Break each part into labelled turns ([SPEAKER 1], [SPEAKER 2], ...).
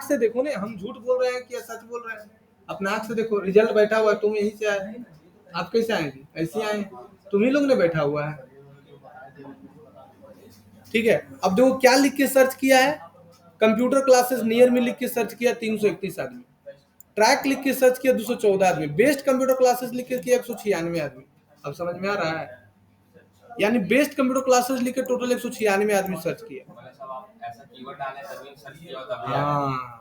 [SPEAKER 1] से देखो ना, हम झूठ बोल रहे हैं कि सच बोल रहे हैं। अपना आंख से देखो, रिजल्ट बैठा हुआ है, तुम यहीं से आए, आप कैसे आएंगे? ऐसे आए, तुम ही लोग ने बैठा हुआ है। ठीक है, अब देखो क्या लिख के सर्च किया है, कंप्यूटर क्लासेस नियर में लिख के सर्च किया 331 आदमी, ट्रैक लिख के सर्च किया 214 आदमी, बेस्ट कंप्यूटर क्लासेस लिख के किया 196 आदमी। अब समझ में आ रहा है? यानी बेस्ट कंप्यूटर क्लासेस लिख के टोटल 196 आदमी सर्च किया। हाँ,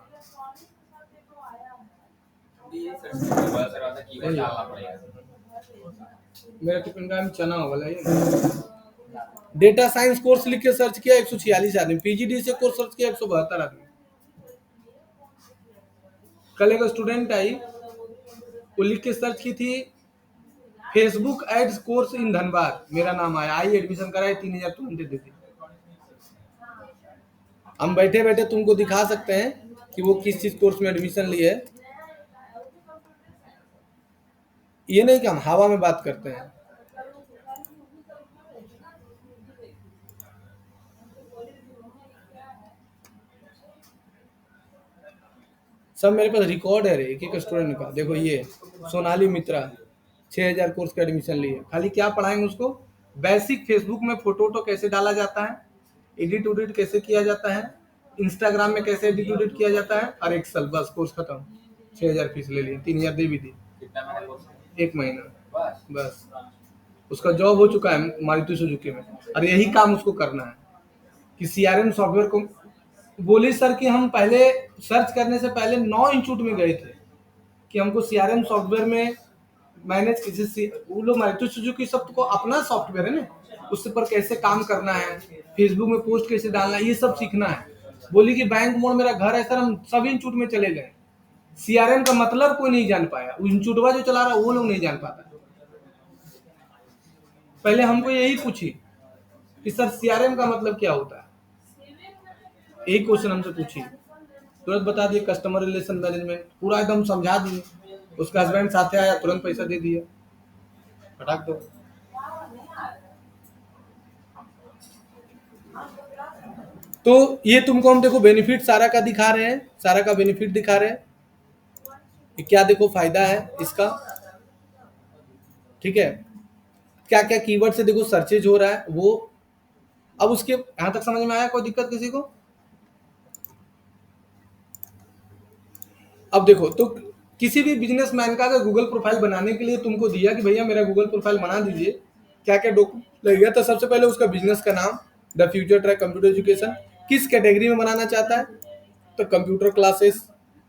[SPEAKER 1] मेरा टिफिन का चना वाला है। डेटा साइंस कोर्स लिख के सर्च किया 146 आदमी, पीजीडी से कोर्स सर्च किया 172 आदमी। कल एक स्टूडेंट आई, वो लिख के सर्च की थी Facebook ads course in Dhanbad, मेरा नाम आया, आई एडमिशन कराए, 3000 तुरंत दे दी। हम बैठे बैठे तुमको दिखा सकते हैं कि वो किस चीज कोर्स में एडमिशन लिए है। ये नहीं कि हम हवा में बात करते हैं। सब मेरे पास रिकॉर्ड है रे, एक एक स्टूडेंट का। देखो ये सोनाली मित्रा 6000 कोर्स का एडमिशन लिए, खाली क्या पढ़ाएंगे उसको? बेसिक फेसबुक में फोटो वोटो कैसे डाला जाता है, एडिट उडिट कैसे किया जाता है, इंस्टाग्राम में कैसे एडिट उडिट किया जाता है, और एक्सेल, बस कोर्स खत्म। 6000 फीस ले ली, 3000 दे भी दी। 1 महीना बस। उसका जॉब हो चुका है मारुति सुजुकी में, और यही काम उसको करना है कि सीआरएम सॉफ्टवेयर को। बोली सर कि हम पहले सर्च करने से पहले 9 इंस्टीट्यूट में गए थे कि हमको सीआरएम सॉफ्टवेयर में मैनेज किसी, वो लोग मारुति सुजुकी सब को अपना सॉफ्टवेयर है ना, उससे पर कैसे काम करना है, फेसबुक में पोस्ट कैसे डालना है, ये सब सीखना है। बोली कि बैंक मोड़ मेरा घर है सर, हम सभी इंस्टीट्यूट में चले गए, सीआरएम का मतलब कोई नहीं जान पाया, वो इंस्टीट्यूट जो चला रहा वो लोग नहीं जान पाता। पहले हमको यही पूछी कि सर सीआरएम का मतलब क्या होता है, यही क्वेश्चन हमसे पूछी, तुरंत बता दिए कस्टमर रिलेशन मैनेजमेंट, पूरा एकदम समझा दिए। उसका हस्बैंड साथे आया, तुरंत पैसा दे दिया, फटाक दो। तो ये तुमको हम देखो बेनिफिट सारा का दिखा रहे हैं, सारा का बेनिफिट दिखा रहे हैं कि क्या देखो फायदा है इसका। ठीक है, क्या क्या कीवर्ड से देखो सर्चेज हो रहा है वो। अब उसके यहां तक समझ में आया? कोई दिक्कत किसी को? अब देखो, तो किसी भी बिजनेसमैन का अगर गूगल प्रोफाइल बनाने के लिए तुमको दिया कि भैया मेरा गूगल प्रोफाइल बना दीजिए, क्या क्या डॉक्यूमेंट लगेगा, तो सबसे पहले उसका बिजनेस का नाम, the future track computer education, किस कैटेगरी में बनाना चाहता है, तो कंप्यूटर क्लासेस,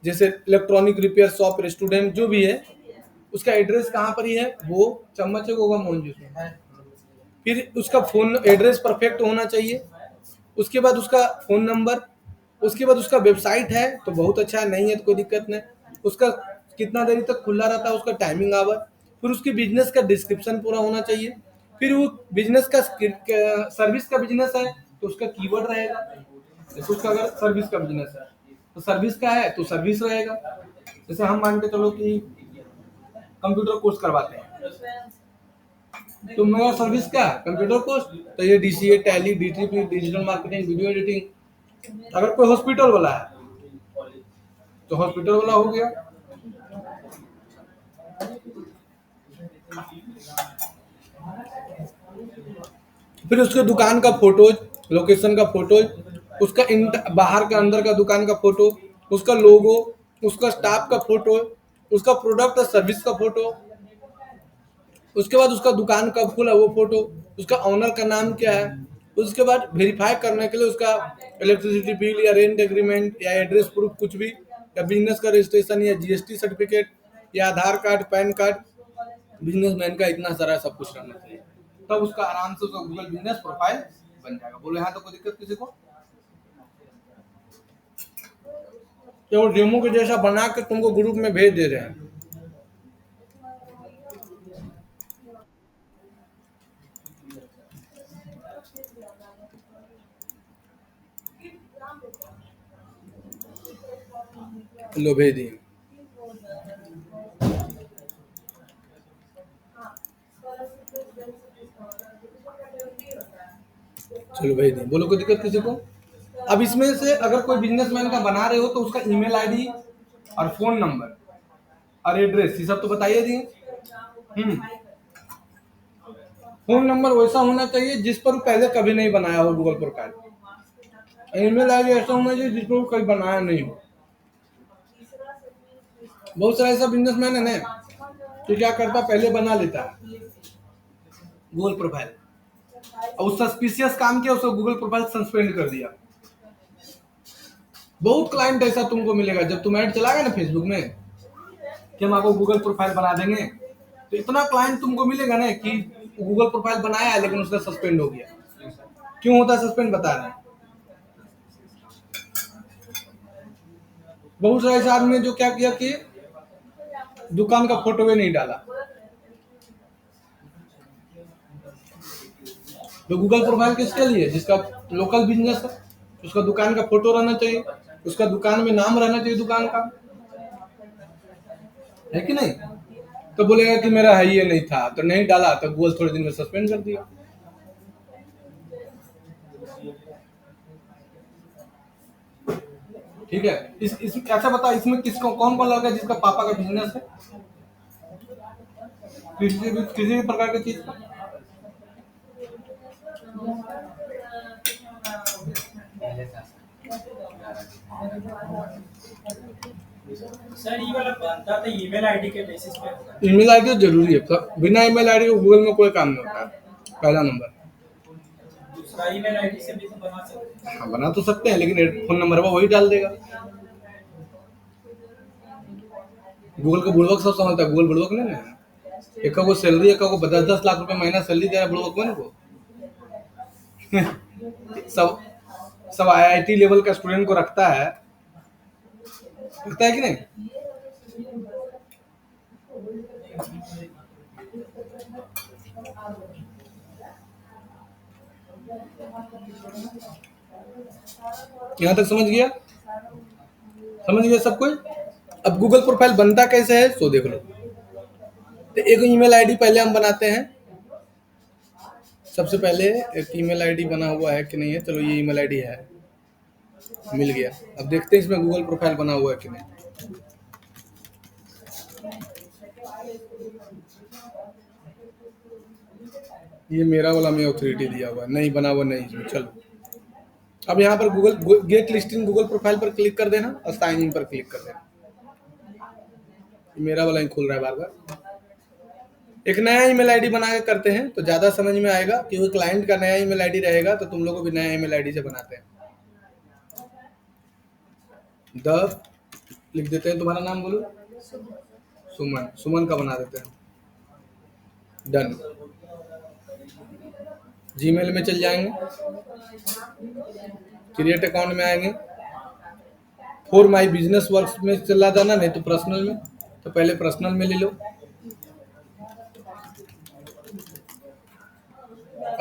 [SPEAKER 1] जैसे इलेक्ट्रॉनिक रिपेयर शॉप, रेस्टोरेंट जो भी है, उसका एड्रेस कहाँ पर ही है, वो चम्मच होगा मोहन जूस में। फिर उसका फोन एड्रेस परफेक्ट होना चाहिए, उसके बाद उसका फोन नंबर, उसके बाद उसका वेबसाइट है तो बहुत अच्छा है, नहीं है तो कोई दिक्कत नहीं, उसका कितना देरी तक खुला रहता है, उसका टाइमिंग आवर, फिर उसके बिजनेस का डिस्क्रिप्शन पूरा होना चाहिए, फिर वो बिजनेस का सर्विस का बिजनेस है तो उसका कीवर्ड रहेगा, जैसे उसका अगर सर्विस का बिजनेस है तो सर्विस का है तो सर्विस रहेगा। जैसे हम मान के चलो कि कंप्यूटर कोर्स करवाते हैं, तो मेरा सर्विस क्या है, कंप्यूटर कोर्स, तो ये DCA, tally, DTP, digital marketing, video editing. अगर कोई हॉस्पिटल वाला है तो हॉस्पिटल वाला हो गया। फिर उसके दुकान का फोटोज, लोकेशन का फोटोज, उसका बाहर का अंदर का दुकान का फोटो, उसका लोगो, उसका स्टाफ का फोटो, उसका प्रोडक्ट और सर्विस का फोटो, उसके बाद उसका दुकान कब खुला वो फोटो, उसका ऑनर का नाम क्या है, उसके बाद वेरीफाई करने के लिए उसका इलेक्ट्रिसिटी बिल या रेंट एग्रीमेंट या एड्रेस प्रूफ कुछ भी, या बिजनेस का रजिस्ट्रेशन या जीएसटी सर्टिफिकेट या आधार कार्ड, पैन कार्ड, बिजनेसमैन का इतना सारा सब कुछ रहना चाहिए, तब उसका आराम से उसका गूगल बिजनेस प्रोफाइल बन जाएगा। बोले हाँ, तो कोई दिक्कत किसी को? कि वो डेमो के जैसा बना के तुमको ग्रुप में भेज दे रहे हैं। लो भेज दिए, चलो भेज दिए, बोलो कोई दिक्कत किसी को? अब इसमें से अगर कोई बिजनेसमैन का बना रहे हो तो उसका ईमेल आईडी और फोन नंबर और एड्रेस ये सब तो बताइए दिए। फोन नंबर वैसा होना चाहिए जिस पर पहले कभी नहीं बनाया हो गूगल प्रोफाइल। ईमेल आईडी ऐसा होना चाहिए जिस पर कभी बनाया नहीं हो। बहुत सारा ऐसा बिजनेसमैन है ना कि क्या करता पहले बना लेता है गूगल प्रोफाइल और उस सस्पिशियस काम किया उसको गूगल प्रोफाइल सस्पेंड कर दिया। बहुत क्लाइंट ऐसा तुमको मिलेगा जब तुम ऐड चलाएगा ना फेसबुक में कि हम आपको गूगल प्रोफाइल बना देंगे तो इतना क्लाइंट तुमको मिलेगा ना कि गूगल प्रोफाइल बनाया है लेकिन उसका सस्पेंड हो गया। क्यों होता है सस्पेंड बता रहे हैं। बहुत सारे ऐसे आदमी ने जो क्या किया कि दुकान का फोटो भी नहीं डाला तो गूगल प्रोफाइल किसके लिए जिसका लोकल बिजनेस है उसका दुकान का फोटो रहना चाहिए उसका दुकान में नाम रहना चाहिए दुकान का है कि नहीं। तो बोलेगा कि मेरा है ये नहीं था तो नहीं डाला तो गूगल थोड़े दिन में सस्पेंड कर दिया। ठीक है इस ऐसा बता इसमें किसको कौन कौन लगा जिसका पापा का बिजनेस है किसी भी प्रकार की चीज का।
[SPEAKER 2] सर ये वाला बनता तो ईमेल आईडी के बेसिस पे होता है।
[SPEAKER 1] ईमेल आईडी तो जरूरी है बिना ईमेल आईडी को गूगल में कोई काम नहीं होता है पहला नंबर।
[SPEAKER 2] दूसरा ईमेल आईडी से भी तो बना सकते हैं।
[SPEAKER 1] हाँ बना तो सकते हैं लेकिन फोन नंबर वही डाल देगा। गूगल को बुड़बक सब समझता है गूगल बुड़बक नहीं है। एक को सैलरी एक को 10-10 लाख रुपए महीना सैलरी दे रहा है बुड़बक में को सब सब आईआईटी लेवल का स्टूडेंट को रखता है कि नहीं। यहाँ तक समझ गया सब कोई। अब गूगल प्रोफाइल बनता कैसे है सो देख लो। तो एक ईमेल आईडी पहले हम बनाते हैं। सबसे पहले एक ईमेल आईडी बना हुआ है कि नहीं है चलो ये ईमेल आईडी है मिल गया। अब देखते हैं इसमें गूगल प्रोफाइल बना हुआ है कि नहीं। ये मेरा वाला में ऑथोरिटी दिया हुआ है नहीं बना हुआ नहीं इसमें। चलो अब यहाँ पर Google get listing Google profile पर क्लिक कर देना और साइन इन पर क्लिक कर देना। मेरा वाला ही खुल रहा है बार बार। एक नया ईमेल आईडी बना के करते हैं तो ज़्यादा समझ में आएगा क्योंकि क्लाइंट का नया ईमेल आईडी रहेगा तो तुम लोग को भी नया ईमेल आईडी से बनाते हैं। लिख देते हैं तुम्हारा नाम बोलो सुमन का बना देते हैं। डन। जीमेल में चल जाएंगे क्रिएट अकाउंट में आएंगे फॉर माई बिजनेस वर्क में चला जाना नहीं तो पर्सनल में तो पहले पर्सनल में ले लो।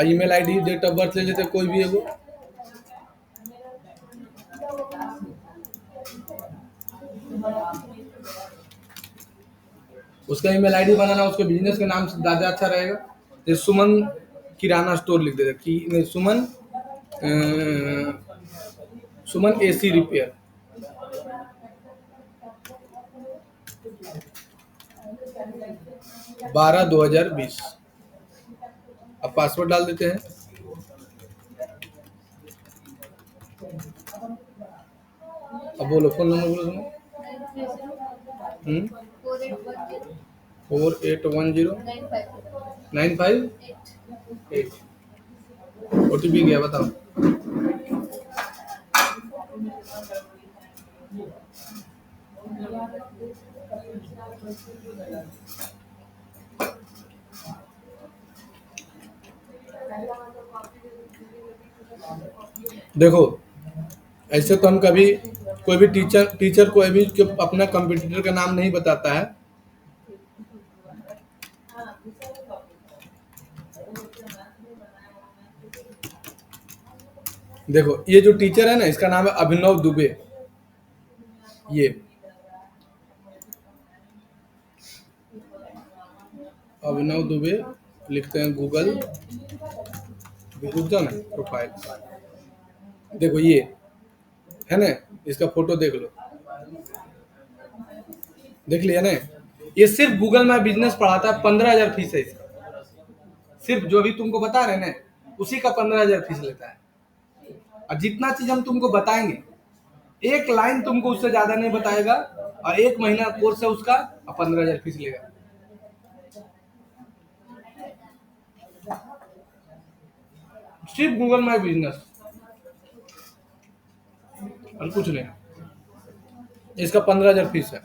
[SPEAKER 1] Email ID date of birth ले लेते कोई भी है वो। उसका ईमेल आईडी बनाना उसके बिजनेस के नाम से ज़्यादा अच्छा रहेगा। जैसे सुमन किराना स्टोर लिख देते कि नहीं सुमन एसी रिपेयर 12/2020। अब पासवर्ड डाल देते हैं। अब बोलो फोन नंबर बोलो सुनो 4810 95 OTP गया बताओ। देखो ऐसे तो हम कभी कोई भी टीचर कोई भी अपना कंपटीटर का नाम नहीं बताता है। देखो ये जो टीचर है ना इसका नाम है अभिनव दुबे। ये अभिनव दुबे लिखते हैं गूगल ना प्रोफाइल। देखो ये है ना, इसका फोटो देख लो, देख लिया ना। ये सिर्फ गूगल माई बिजनेस पढ़ाता है, 15,000 फीस है इसका। सिर्फ जो अभी तुमको बता रहे ना, उसी का 15,000 फीस लेता है। और जितना चीज हम तुमको बताएंगे, एक लाइन तुमको उससे ज्यादा नहीं बताएगा, और 1 महीना कोर्स है उसका, और 15,000 फीस लेगा। सिर्फ गूगल माई बिजनेस, और कुछ नहीं। इसका 15,000 फीस है।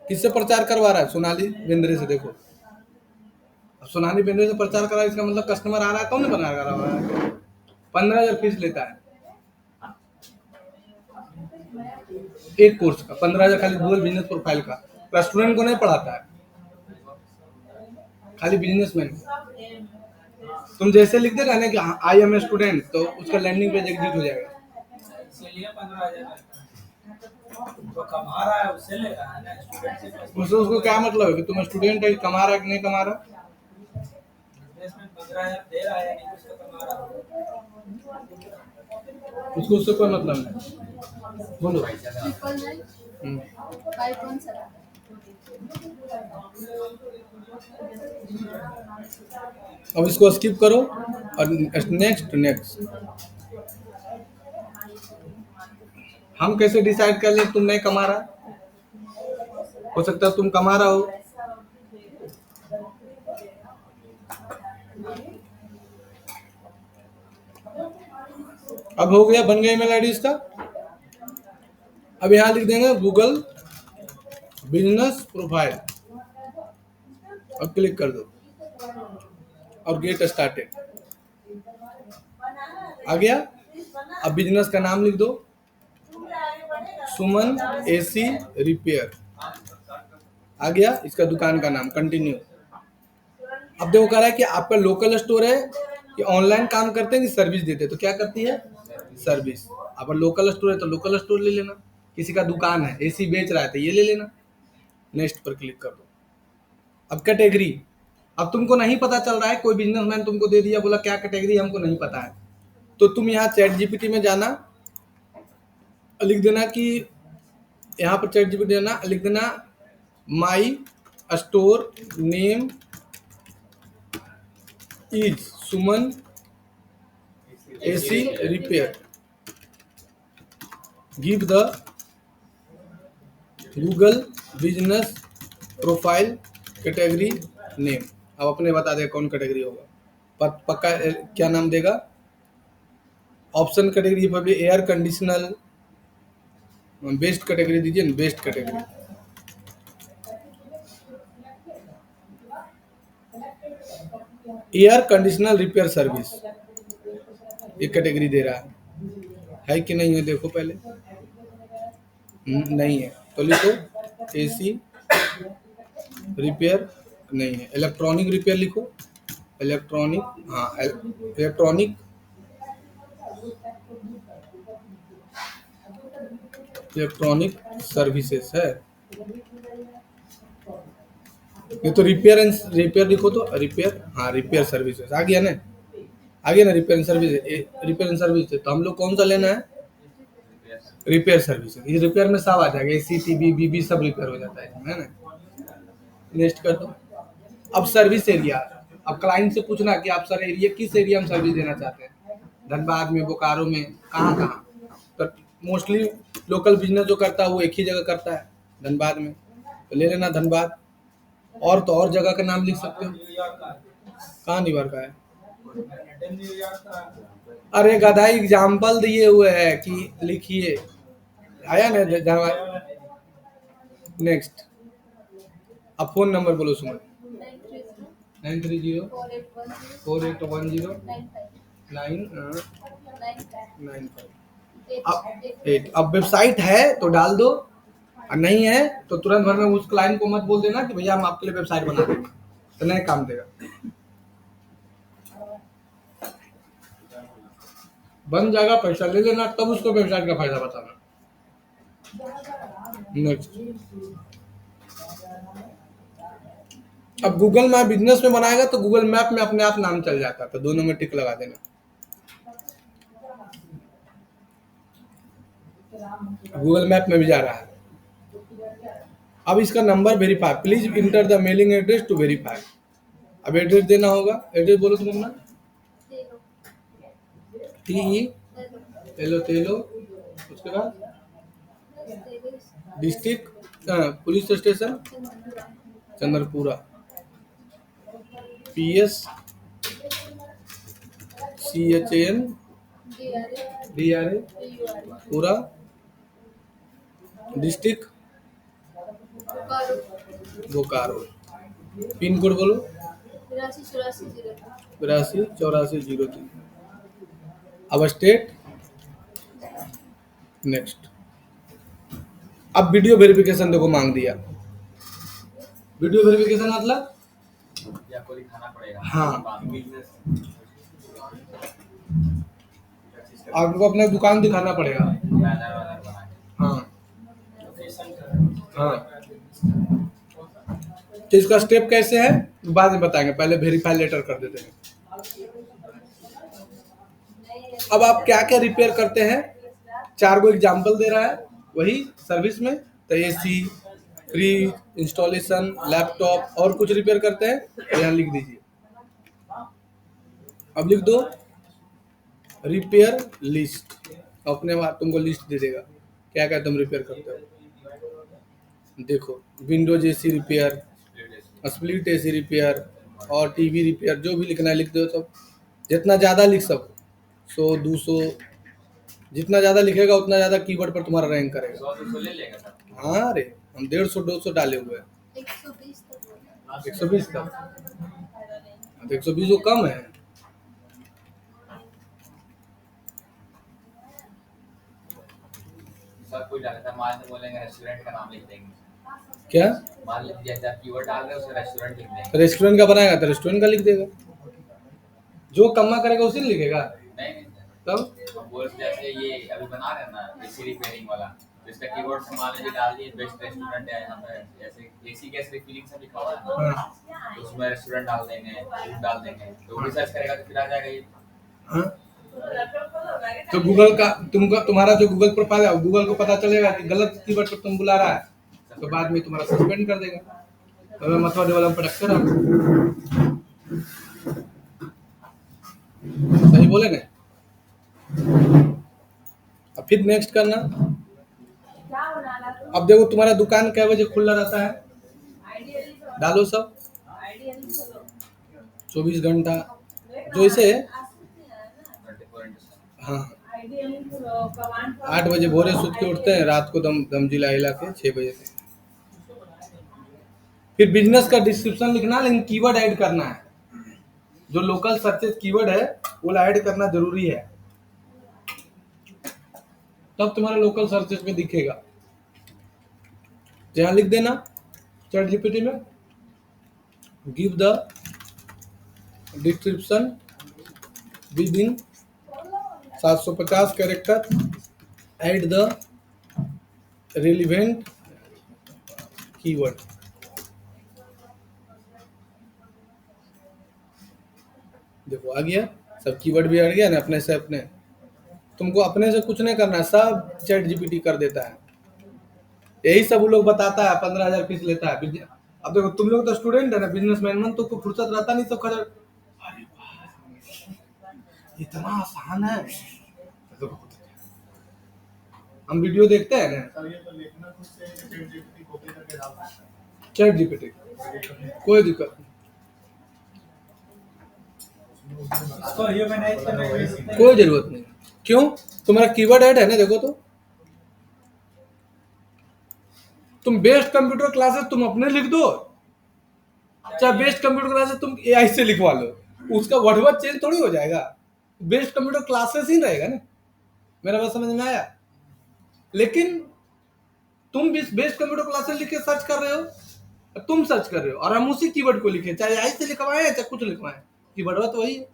[SPEAKER 1] किससे प्रचार करवा रहा है? सोनाली बेंद्रे से। देखो, अब सोनाली बेंद्रे से प्रचार करा, इसका मतलब कस्टमर आ रहा है, कौन बना रहा है। 15,000 फीस लेता है एक कोर्स का, 15,000 खाली गूगल बिजनेस प्रोफाइल का। रेस्टोरेंट को नहीं पढ़ाता है, खाली बिजनेसमैन। तुम जैसे लिख देगा ना कि आई एम ए स्टूडेंट, तो उसका लैंडिंग पेज एग्जिट हो जाएगा।
[SPEAKER 2] इसीलिए 15,000 जो कमा रहा है उससे ले रहा है ना, स्टूडेंट से पैसे।
[SPEAKER 1] उसको क्या मतलब है कि तुम स्टूडेंट है, कमा रहा है कि नहीं कमा रहा?
[SPEAKER 2] इन्वेस्टमेंट 15,000 दे रहा है, नहीं उसका कमा रहा है।
[SPEAKER 1] उसको उससे कोई मतलब नहीं। बोलो।
[SPEAKER 3] 999 517।
[SPEAKER 1] अब इसको स्किप करो और नेक्स्ट नेक्स्ट। हम कैसे डिसाइड कर ले तुम नहीं कमा रहा? हो सकता है तुम कमा रहा हो। अब हो गया, बन गया ईमेल आईडी इसका। अब यहाँ लिख देंगे गूगल बिजनेस प्रोफाइल, अब क्लिक कर दो और गेट स्टार्टेड आ गया। अब बिजनेस का नाम लिख दो, सुमन एसी रिपेयर, आ गया इसका दुकान का नाम। कंटिन्यू। अब देखो कह रहा है कि आपका लोकल स्टोर है कि ऑनलाइन काम करते हैं कि सर्विस देते हैं, तो क्या करती है? सर्विस। अगर लोकल स्टोर है तो लोकल स्टोर ले लेना, किसी का दुकान है एसी बेच रहा है तो ये ले लेना। नेक्स्ट पर क्लिक कर दो। अब कैटेगरी, अब तुमको नहीं पता चल रहा है, कोई बिजनेसमैन तुमको दे दिया, बोला क्या कैटेगरी हमको नहीं पता है, तो तुम यहाँ चैट जीपीटी में जाना, लिख देना कि यहाँ पर चैट जीपीटी जाना, लिख देना माई store name is Suman AC repair, give the Google business profile category name. अब अपने बता दे कौन कैटेगरी होगा, पक्का क्या नाम देगा। ऑप्शन कैटेगरी पर एयर कंडीशनल, बेस्ट कैटेगरी दीजिए ना, best category. Air conditional repair service, ये कैटेगरी दे रहा है कि नहीं है? देखो पहले, नहीं है तो लिखो एसी रिपेयर नहीं है। इलेक्ट्रॉनिक रिपेयर लिखो, इलेक्ट्रॉनिक, हाँ इलेक्ट्रॉनिक सर्विसेज है। ये तो रिपेयर एंड रिपेयर लिखो, तो रिपेयर, हाँ रिपेयर सर्विसेज आ गया ना, आ गया ना repair and service. Repair and service तो हम लोग कौन सा लेना है? Repair services. ये रिपेयर में सब आ जाएगा, एसी टीवी बीबी सब रिपेयर हो जाता है ना। नेक्स्ट कर दो। अब सर्विस एरिया, अब क्लाइंट से पूछना कि आप सर एरिया किस एरिया में सर्विस देना चाहते हैं, धनबाद में, बोकारो में, कहाँ कहाँ। तो मोस्टली लोकल बिजनेस जो करता है वो एक ही जगह करता है, धनबाद में, तो ले लेना धनबाद। और तो और जगह का नाम लिख सकते हो।
[SPEAKER 2] न्यूयॉर्क का है,
[SPEAKER 1] कहाँ न्यूयॉर्क का है?
[SPEAKER 2] न्यूयॉर्क का है।
[SPEAKER 1] अरे गधा एग्जाम्पल दिए हुए है कि लिखिए, आया ना जहाँ। नेक्स्ट। अब फोन नंबर बोलो सुमन।
[SPEAKER 3] 930
[SPEAKER 1] 930
[SPEAKER 3] 4810
[SPEAKER 1] 4810
[SPEAKER 3] 95
[SPEAKER 1] 995।
[SPEAKER 3] 8
[SPEAKER 1] 8। अब वेबसाइट है तो डाल दो, और नहीं है तो तुरंत भर में उस क्लाइंट को मत बोल देना कि भैया हम आपके लिए वेबसाइट बना देंगे, तो नहीं काम देगा। बन जाएगा, पैसा ले लेना, तब उसको वेबसाइट का फायदा बताना। नेक्स्ट। अब गूगल मैप बिजनेस में बनाएगा तो गूगल मैप में अपने आप नाम चल जाता है, तो दोनों में टिक लगा देना। गूगल मैप में भी जा रहा है। अब इसका number verify, please enter the mailing address to verify. अब एड्रेस देना होगा, एड्रेस बोलो तुम अपना।
[SPEAKER 3] तेलो
[SPEAKER 1] टी
[SPEAKER 3] तेलो
[SPEAKER 1] तेलो, उसके बाद
[SPEAKER 3] तेलो
[SPEAKER 1] district police station
[SPEAKER 3] Chandrapura
[SPEAKER 1] Chandrapura, PS CHAN
[SPEAKER 3] DRA
[SPEAKER 1] DRA
[SPEAKER 3] PURA
[SPEAKER 1] पूरा, district
[SPEAKER 3] Bokaro
[SPEAKER 1] Bokaro, pin code बोलो
[SPEAKER 3] 82 84 03
[SPEAKER 1] 82 84 03। अब स्टेट, नेक्स्ट। अब वीडियो वेरिफिकेशन देखो मांग दिया। वीडियो वेरिफिकेशन मतलब
[SPEAKER 4] या को दिखाना पड़ेगा।
[SPEAKER 1] हाँ,
[SPEAKER 4] बिजनेस
[SPEAKER 1] आपको अपना दुकान दिखाना पड़ेगा।
[SPEAKER 4] बैनर वैनर बना के
[SPEAKER 1] हाँ
[SPEAKER 2] लोकेशन का
[SPEAKER 1] हाँ, तो इसका स्टेप कैसे है बाद में बताएंगे, पहले वेरीफाई लेटर कर देते हैं। अब आप क्या क्या रिपेयर करते हैं, 4 गो एग्जाम्पल दे रहा है वही सर्विस में। तो AC, फ्रिज, इंस्टॉलेशन, लैपटॉप और कुछ रिपेयर करते हैं तो यहाँ लिख दीजिए। अब लिख दो रिपेयर लिस्ट, अपने आप तुमको लिस्ट दे देगा क्या क्या तुम रिपेयर करते हो। देखो Windows AC repair, split AC repair और TV रिपेयर, जो भी लिखना है लिख दो सब, जितना ज़्यादा लिख सको, 100 200, जितना ज़्यादा लिखेगा उतना ज़्यादा कीवर्ड पर तुम्हारा रैंक करेगा।
[SPEAKER 4] 100 ले लेगा सर।
[SPEAKER 1] हाँ रे, हम 150 200 डाले हुए हैं।
[SPEAKER 3] 120 तक बोला
[SPEAKER 1] 120 का, तो 120 वो कम है।
[SPEAKER 4] सर कोई डाले था, मान लीजिए बोलेंगे रेस्टोरेंट का नाम लिख देंगे।
[SPEAKER 1] क्या
[SPEAKER 4] मान लीजिए जैसे आप कीवर्ड डाल रहे हो उसे रेस्टोरेंट लिख देंगे।
[SPEAKER 1] रेस्टोरेंट का बनाएगा तो रेस्टोरेंट का लिख देगा, जो कम्मा करेगा उसी ने लिखेगा।
[SPEAKER 4] नहीं नहीं सर,
[SPEAKER 1] तब
[SPEAKER 4] हम बोल जैसे ये अभी बना रहे हैं ना एसी रिपेयरिंग वाला, तो इसका कीवर्ड मान लीजिए डाल दिए बेस्ट रेस्टोरेंट है, यहाँ पे जैसे एसी गैस रिफिलिंग सब लिखा हुआ है ना,
[SPEAKER 1] हाँ
[SPEAKER 4] तो उसमें रेस्टोरेंट डाल देंगे, फूड डाल देंगे, तो वो सर्च करेगा तो फिर आ जाएगा ये।
[SPEAKER 1] हाँ, तो गूगल का तुम्हारा जो गूगल प्रोफाइल है गूगल को पता चलेगा कि गलत कीवर्ड पर तुम बुला रहा है, तो बाद में तुम्हारा सस्पेंड कर देगा। तो मैं मतलब डेवलप प्रोडक्शन सही बोले ना। अब फिर नेक्स्ट करना। अब देखो तुम्हारा दुकान कै बजे खुला रहता है, डालो सब 24 घंटा, जो इसे
[SPEAKER 4] 24/7।
[SPEAKER 1] हाँ 8 बजे भोरे सूत के उठते हैं, रात को दम दम जिला हिला के 6 बजे तक। फिर बिजनेस का डिस्क्रिप्शन लिखना, लेकिन कीवर्ड ऐड करना है, जो लोकल सर्चेस कीवर्ड है वो ऐड करना जरूरी है, तब तुम्हारा लोकल सर्चेस में दिखेगा। यहाँ लिख देना चैट जीपीटी में, give the description with in 750 character, add the relevant keyword. देखो आ गया, सब कीवर्ड भी आ गया ना अपने से। अपने तुमको अपने से कुछ नहीं करना है, सब चैट जीपीटी कर देता है। यही सब वो लोग बताता है, 15,000 फीस लेता है। अब देखो तुम लोग तो स्टूडेंट है ना, बिजनेसमैन मन तो कोई फुर्सत रहता नहीं सब खर्च। अरे वाह, इतना आसान है। देखो, हम वीडियो देखते हैं ना चैट जीपीटी, कोई दिक्कत नहीं,
[SPEAKER 2] इसको ह्यूमनाइज करने की जरूरत नहीं।
[SPEAKER 1] कोई जरूरत नहीं। क्यों, तुम्हारा कीवर्ड ऐड है ना, देखो तो तुम बेस्ट कंप्यूटर क्लासेस तुम अपने लिख दो, चाहे बेस्ट कंप्यूटर क्लासेस तुम AI से लिखवा लो, उसका वर्ड चेंज थोड़ी हो जाएगा, बेस्ट कंप्यूटर क्लासेस ही रहेगा ना। मेरा बात समझ में आया। लेकिन तुम भी बेस्ट कंप्यूटर क्लासेस लिख के सर्च कर रहे हो, तुम सर्च कर रहे हो और हम उसी कीवर्ड को लिखे, चाहे AI से लिखवाएं चाहे कुछ लिखवाएं, कीवर्ड तो वही है।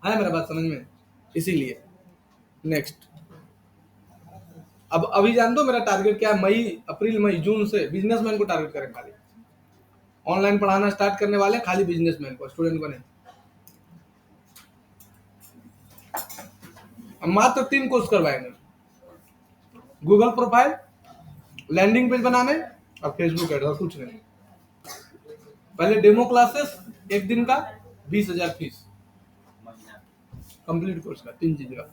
[SPEAKER 1] आया मेरा बात समझ में, इसीलिए नेक्स्ट। अब अभी जान दो मेरा टारगेट क्या है, मई अप्रैल मई जून से बिजनेसमैन को टारगेट करें खाली। ऑनलाइन पढ़ाना स्टार्ट करने वाले खाली बिजनेसमैन को, स्टूडेंट को नहीं। हम मात्र 3 कोर्स करवाएंगे, गूगल प्रोफाइल, लैंडिंग पेज बनाने और फेसबुक एड, और कुछ नहीं। पहले डेमो क्लासेस 1 दिन का 20,000 फीस,
[SPEAKER 4] महीना
[SPEAKER 1] कंप्लीट कोर्स का 3 चीज का,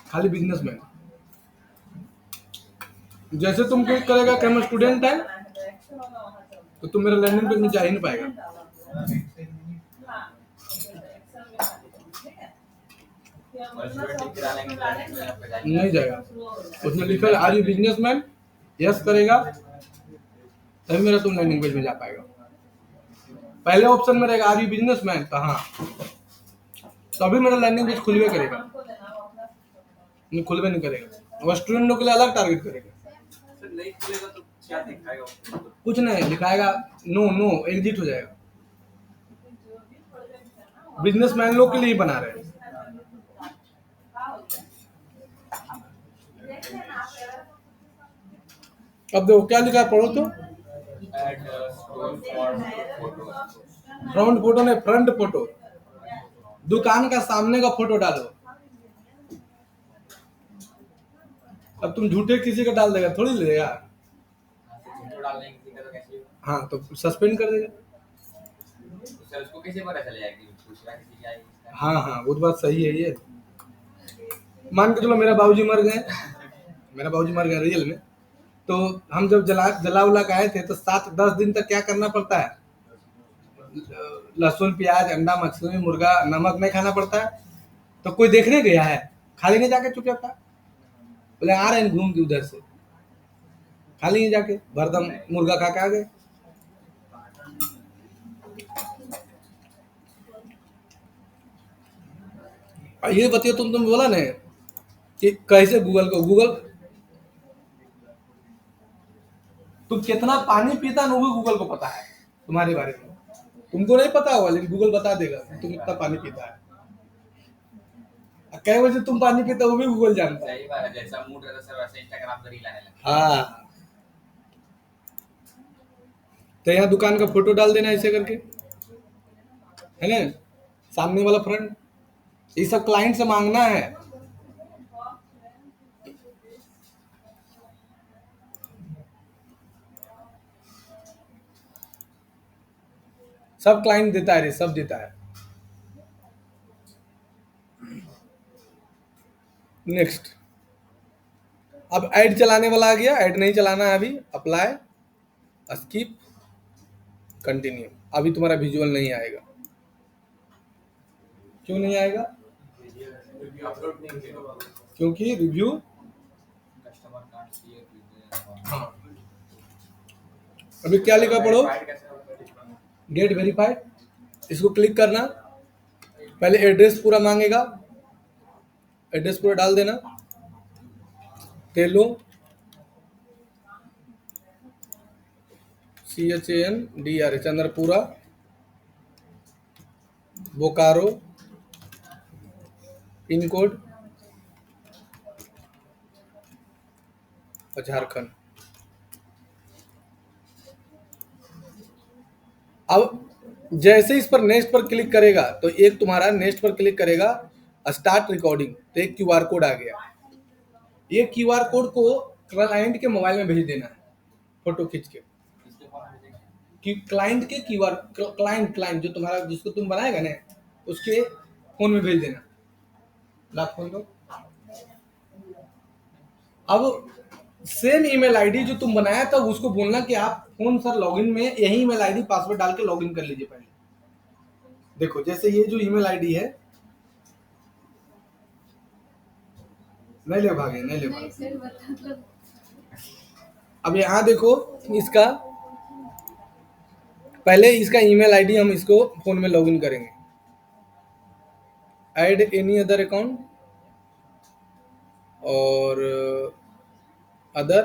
[SPEAKER 1] खाली बिजनेसमैन। जैसे तुम क्लिक करेगा कि हम स्टूडेंट है, तो तुम मेरे लैंडिंग पेज में जा ही नहीं पाएगा।
[SPEAKER 4] और स्टूडेंट की डालेंगे तो लैंडिंग पेज पे जाएंगे।
[SPEAKER 1] नहीं जाएगा, उसमें लिखा है आर यू बिजनेसमैन, यस करेगा तभी मेरा तुम लैंडिंग पेज में जा पाएगा। पहले ऑप्शन में रहेगा आर यू बिजनेसमैन, तो हाँ तभी मेरा लैंडिंग पेज खुलवे करेगा, नहीं खुलवे नहीं करेगा। और स्टूडेंटों के लिए अलग टारगेट करेगा।
[SPEAKER 2] सर नहीं खुलेगा तो क्या दिखाएगा?
[SPEAKER 1] कुछ नहीं लिखाएगा, नो नो एग्जिट हो जाएगा। बिजनेसमैन लोग के लिए ही बना रहे हैं। अब देखो क्या लिखा है, पढ़ो तो।
[SPEAKER 4] Add store for photo.
[SPEAKER 1] Front photo नहीं, फ्रंट फोटो, दुकान का सामने का फोटो डालो। अब तुम झूठे किसी का डाल देगा थोड़ी लेगा,
[SPEAKER 4] फोटो डालने किसी का तो कैसे होगा?
[SPEAKER 1] हाँ तो सस्पेंड कर देगा।
[SPEAKER 4] तो सर उसको कैसे पता चलेगा कि दूसरा किसी का है इसका?
[SPEAKER 1] हाँ हाँ वो तो बात सही है। ये मान के चलो मेरा बाबूजी मर गए, मेरा बाबूजी मर गए रियल में, तो हम जब जला उला के आए थे तो 7-10 दिन तक क्या करना पड़ता है, लहसुन प्याज अंडा मछली मुर्गा नमक नहीं खाना पड़ता है। तो कोई देखने गया है, खा लेंगे जाके चुपचाप था, बोले आ रहे हैं घूम के उधर से, खा लेंगे जाके भरदम मुर्गा खा के आ गए। और ये बताइए तुम बोला ना कि कैसे गूगल तुम कितना पानी पीता है वो भी गूगल को पता है तुम्हारे बारे में। तुमको नहीं पता होगा लेकिन गूगल बता देगा कि तुम इतना पानी पीता है। कई बजे तुम पानी पीता वो भी गूगल जानता है।
[SPEAKER 4] सही बात है, जैसा मूड रहता है सर वैसे इंस्टाग्राम पर रील आने लगता
[SPEAKER 1] हाँ तो यहाँ दुकान का फोटो डाल देना ऐसे करके, है ना, सामने वाला फ्रंट, ये सब क्लाइंट से मांगना है। सब क्लाइंट देता है रे, सब देता है। नेक्स्ट, अब ऐड चलाने वाला आ गया, ऐड नहीं चलाना है अभी, अप्लाई, स्किप, कंटिन्यू। अभी तुम्हारा विजुअल नहीं आएगा, क्यों नहीं आएगा?
[SPEAKER 2] अपलोड नहीं किया।
[SPEAKER 1] क्योंकि रिव्यू,
[SPEAKER 4] है। Customer can't see it.
[SPEAKER 1] हाँ अभी क्या लिखा पढ़ो,
[SPEAKER 4] कैसे होगा?
[SPEAKER 1] गेट वेरीफाइड, इसको क्लिक करना। पहले एड्रेस पूरा मांगेगा, एड्रेस पूरा डाल देना, तेलो CHANDR Chandrapura, Bokaro, pin code Jharkhand. अब जैसे इस पर नेक्स्ट पर क्लिक करेगा तो एक तुम्हारा नेक्स्ट पर क्लिक करेगा, स्टार्ट रिकॉर्डिंग, तो एक क्यूआर कोड आ गया। ये क्यूआर कोड को क्लाइंट के मोबाइल में भेज देना है, फोटो खींच के।
[SPEAKER 4] किसके फोन में भेजेंगे?
[SPEAKER 1] कि क्लाइंट के क्यूआर, क्लाइंट जो तुम्हारा जिसको तुम बनाएगा ना उसके फोन में भेज देना। लाख फोन दो। अब सेम ईमेल आईडी जो तुम बनाया था उसको बोलना कि आप फोन सर लॉगिन में यही ईमेल आईडी पासवर्ड डाल के लॉगिन कर लीजिए। पहले देखो जैसे ये जो ईमेल आईडी है, नहीं ले भागे, नहीं ले
[SPEAKER 3] नहीं
[SPEAKER 1] भागे।
[SPEAKER 3] सर बता दो।
[SPEAKER 1] अब यहाँ देखो इसका, पहले इसका ईमेल आईडी हम इसको फोन में लॉगिन करेंगे। ऐड एनी अदर अकाउंट और अदर,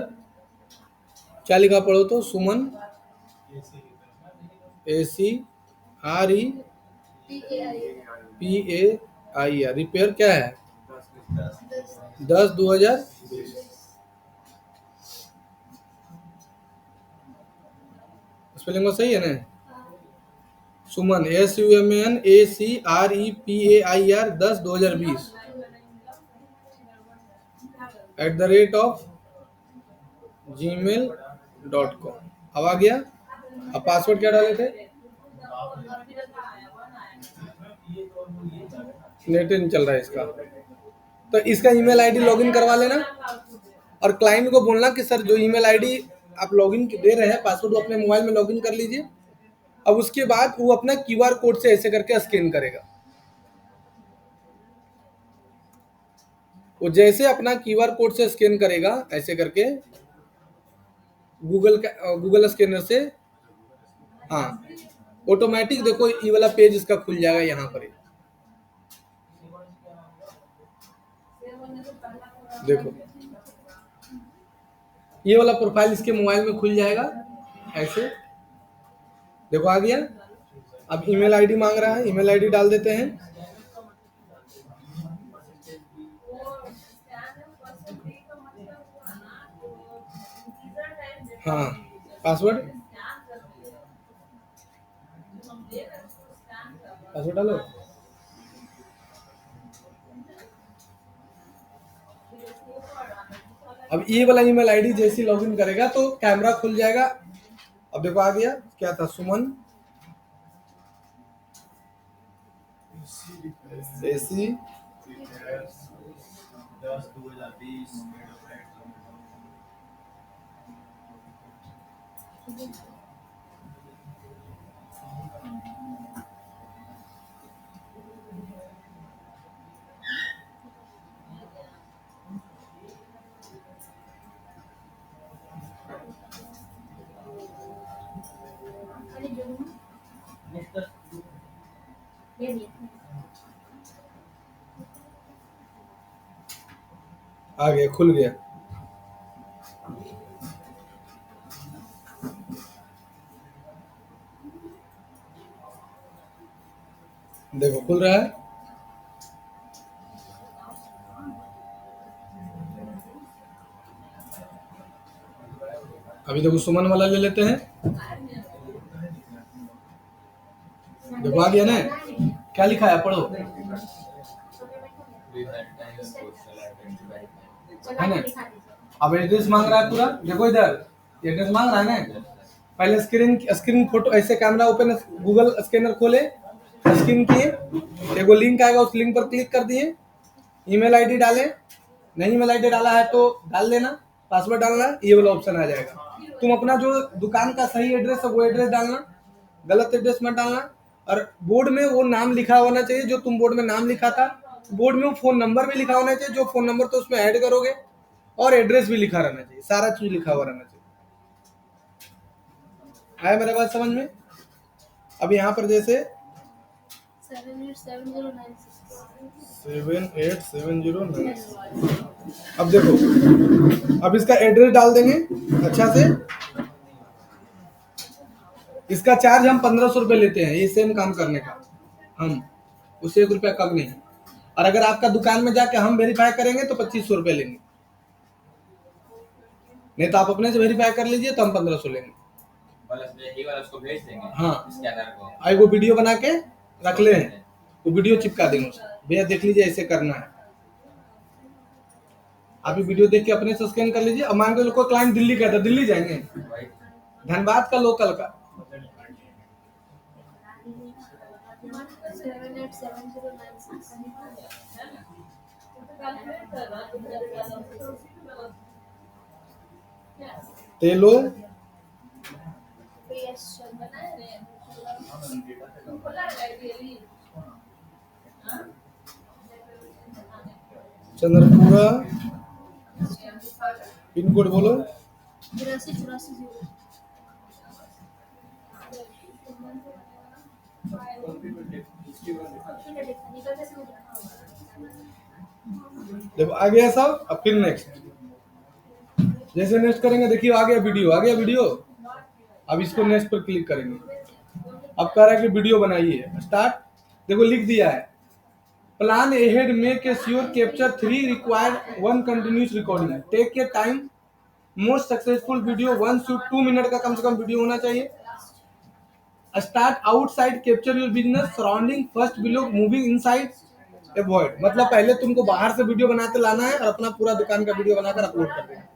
[SPEAKER 1] क्या लिखा पढ़ो तो, सुमन ACRE PAIR, रिपेयर क्या है, 10/2000। स्पेलिंग में सही है ना? सुमन SUMNACREPAIR 10/2020 @gmail.com। अब आ गया। अब पासवर्ड क्या डाले थे? नेट नहीं चल रहा है इसका, तो इसका ईमेल आईडी लॉगिन करवा लेना और क्लाइंट को बोलना कि सर जो ईमेल आईडी आप लॉगिन दे रहे हैं पासवर्ड वो अपने मोबाइल में लॉगिन कर लीजिए। अब उसके बाद वो अपना क्यूआर कोड से ऐसे करके स्कैन करेगा। वो जैसे अपना क्यूआर कोड से स्कैन करेगा ऐसे करके गूगल स्कैनर से, हाँ ऑटोमेटिक देखो ये वाला पेज इसका खुल जाएगा यहाँ पर। देखो ये वाला प्रोफाइल इसके मोबाइल में खुल जाएगा ऐसे। देखो आ गया। अब ईमेल आईडी मांग रहा है, ईमेल आईडी डाल देते हैं। हाँ पासवर्ड डालो। अब ये वाला ईमेल आईडी जैसे लॉगिन करेगा तो कैमरा खुल जाएगा। अब देखो आ गया, क्या था, सुमन AC
[SPEAKER 5] 10/2020
[SPEAKER 1] आ गया, खुल गया। देखो खुल रहा है। अभी देखो सुमन वाला ले लेते हैं। देखो आ गया ना, क्या लिखा है पढ़ो, है ना। अब एड्रेस मांग रहा है पूरा, देखो इधर एड्रेस मांग रहा है ना। पहले स्क्रीन फोटो ऐसे कैमरा ओपन, गूगल स्कैनर खोले, स्क्रीन किए, एगो लिंक आएगा उस लिंक पर क्लिक कर दिए, ईमेल आईडी डाले, नहीं ईमेल आईडी डाला है तो डाल देना, पासवर्ड डालना, ये वाला ऑप्शन आ जाएगा। तुम अपना जो दुकान का सही एड्रेस है वो एड्रेस डालना, गलत एड्रेस मत डालना। और बोर्ड में वो नाम लिखा होना चाहिए जो तुम बोर्ड में नाम लिखा था, बोर्ड में वो फोन नंबर भी लिखा होना चाहिए जो फोन नंबर तो उसमें ऐड करोगे, और एड्रेस भी लिखा रहना चाहिए, सारा चीज लिखा हुआ रहना चाहिए। आया मेरा बात समझ में? अब यहाँ पर जैसे 787096, अब देखो अब इसका एड्रेस डाल देंगे अच्छा से। इसका चार्ज हम 1500 रुपये लेते हैं ये सेम काम करने का, हम उससे 1 रुपया कम नहीं। और अगर आपका दुकान में जाके हम वेरीफाई करेंगे तो 2500 रुपये लेंगे, नहीं तो आप अपने से वेरीफाई कर लीजिए तो हम 1500 लेंगे।
[SPEAKER 4] उसको भेज देंगे,
[SPEAKER 1] हाँ
[SPEAKER 4] स्कैनर को,
[SPEAKER 1] आई वो वीडियो बना के रख ले, वो वीडियो चिपका देंगे उसको, भैया देख लीजिए ऐसे करना है। आप ये वीडियो देख के अपने से स्कैन कर लीजिए। अब मान के कोई क्लाइंट दिल्ली का था, दिल्ली जाएंगे, धनबाद का लोकल का,
[SPEAKER 3] 787096।
[SPEAKER 1] तेलो चंद्रपुरा, पिन कोड बोलो
[SPEAKER 3] 8284।
[SPEAKER 1] देखो आ गया सब। अब फिर नेक्स्ट, जैसे नेक्स्ट करेंगे देखिए आ गया वीडियो, आ गया वीडियो। अब इसको नेक्स्ट पर क्लिक करेंगे। अब कह रहा है कि वीडियो बनाइए, स्टार्ट। देखो लिख दिया है plan ahead make a sure capture 3 required 1 continuous recording, take a time most successful video 1 shoot 2 minute का कम से कम वीडियो होना चाहिए। Start outside capture your business surrounding first below moving inside avoid, मतलब पहले तुमको बाहर से वीडियो बनाते लाना है और अपना पूरा दुकान का वीडियो बनाकर अपलोड कर देना है।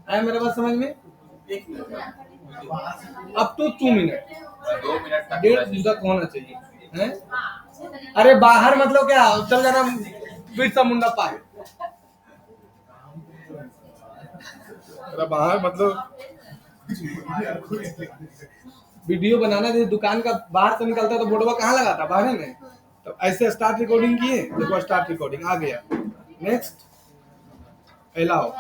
[SPEAKER 1] आया मेरा बात समझ में? अप टू 2 मिनट,
[SPEAKER 4] 2 मिनट तक
[SPEAKER 1] 1.5 तक होना चाहिए हैं? अरे बाहर मतलब क्या, चल जाना फिर सा मुंडा पाए। अरे बाहर मतलब वीडियो बनाना, जैसे दुकान का बाहर से निकलता तो बोर्डवा कहाँ लगाता, बाहर में। तो ऐसे स्टार्ट रिकॉर्डिंग किए, देखो स्टार्ट रिकॉर्डिंग आ गया। नेक्स्ट अलाउ,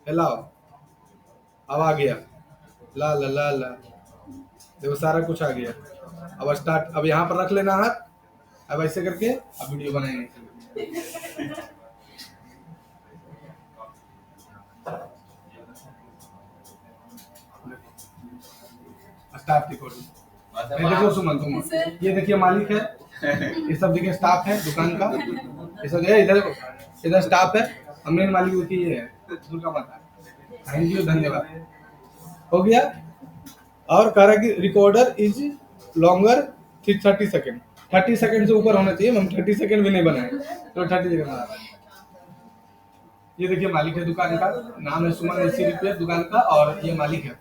[SPEAKER 1] अलाउ, अब आ गया ला ला ला ला, देखो सारा कुछ आ गया। अब स्टार्ट, अब यहाँ पर रख लेना हाथ, अब ऐसे करके अब वीडियो बनाएंगे। Start recording. ये देखो सुमन, तुम ये देखिए मालिक है, ये सब देखिए स्टाफ है दुकान का, ये सब है, इधर इधर स्टाफ है, मेन मालिक देखिए ये है दुर्गा माता। थैंक यू, धन्यवाद। हो गया। और कह रहा है कि recorder is longer 30 second, 30 second से ऊपर होना चाहिए। हम 30 सेकेंड भी नहीं बनाए तो 30 सेकेंड बना रहा है। ये देखिए मालिक है दुकान का, नाम है सुमन एसी रिपेयर दुकान का, और ये मालिक है।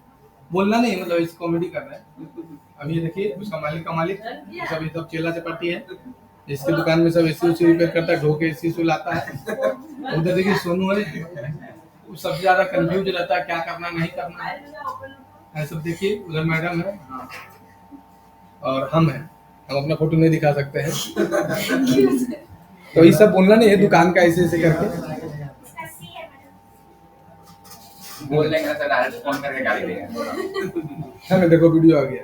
[SPEAKER 1] बोलना नहीं, मतलब इस कॉमेडी कर रहा है। अब ये देखिए उसका मालिक का मालिक, ये सब चेला चपाटी है, जिसकी दुकान में सब एसी उसी रिपेयर करता है, ढोके एसी से लाता है। उधर देखिए सोनू है, वो सबसे ज्यादा कंफ्यूज रहता है क्या करना नहीं करना है। सब देखिए उधर मैडम है, हाँ, और हम हैं, हम अपना फोटो नहीं दिखा सकते हैं। तो ये सब बोलना नहीं है, दुकान का ऐसे ऐसे करके
[SPEAKER 4] बोल देंगे तो डायरेक्ट फोन करके गाली देगा।
[SPEAKER 1] हमें देखो वीडियो आ गया।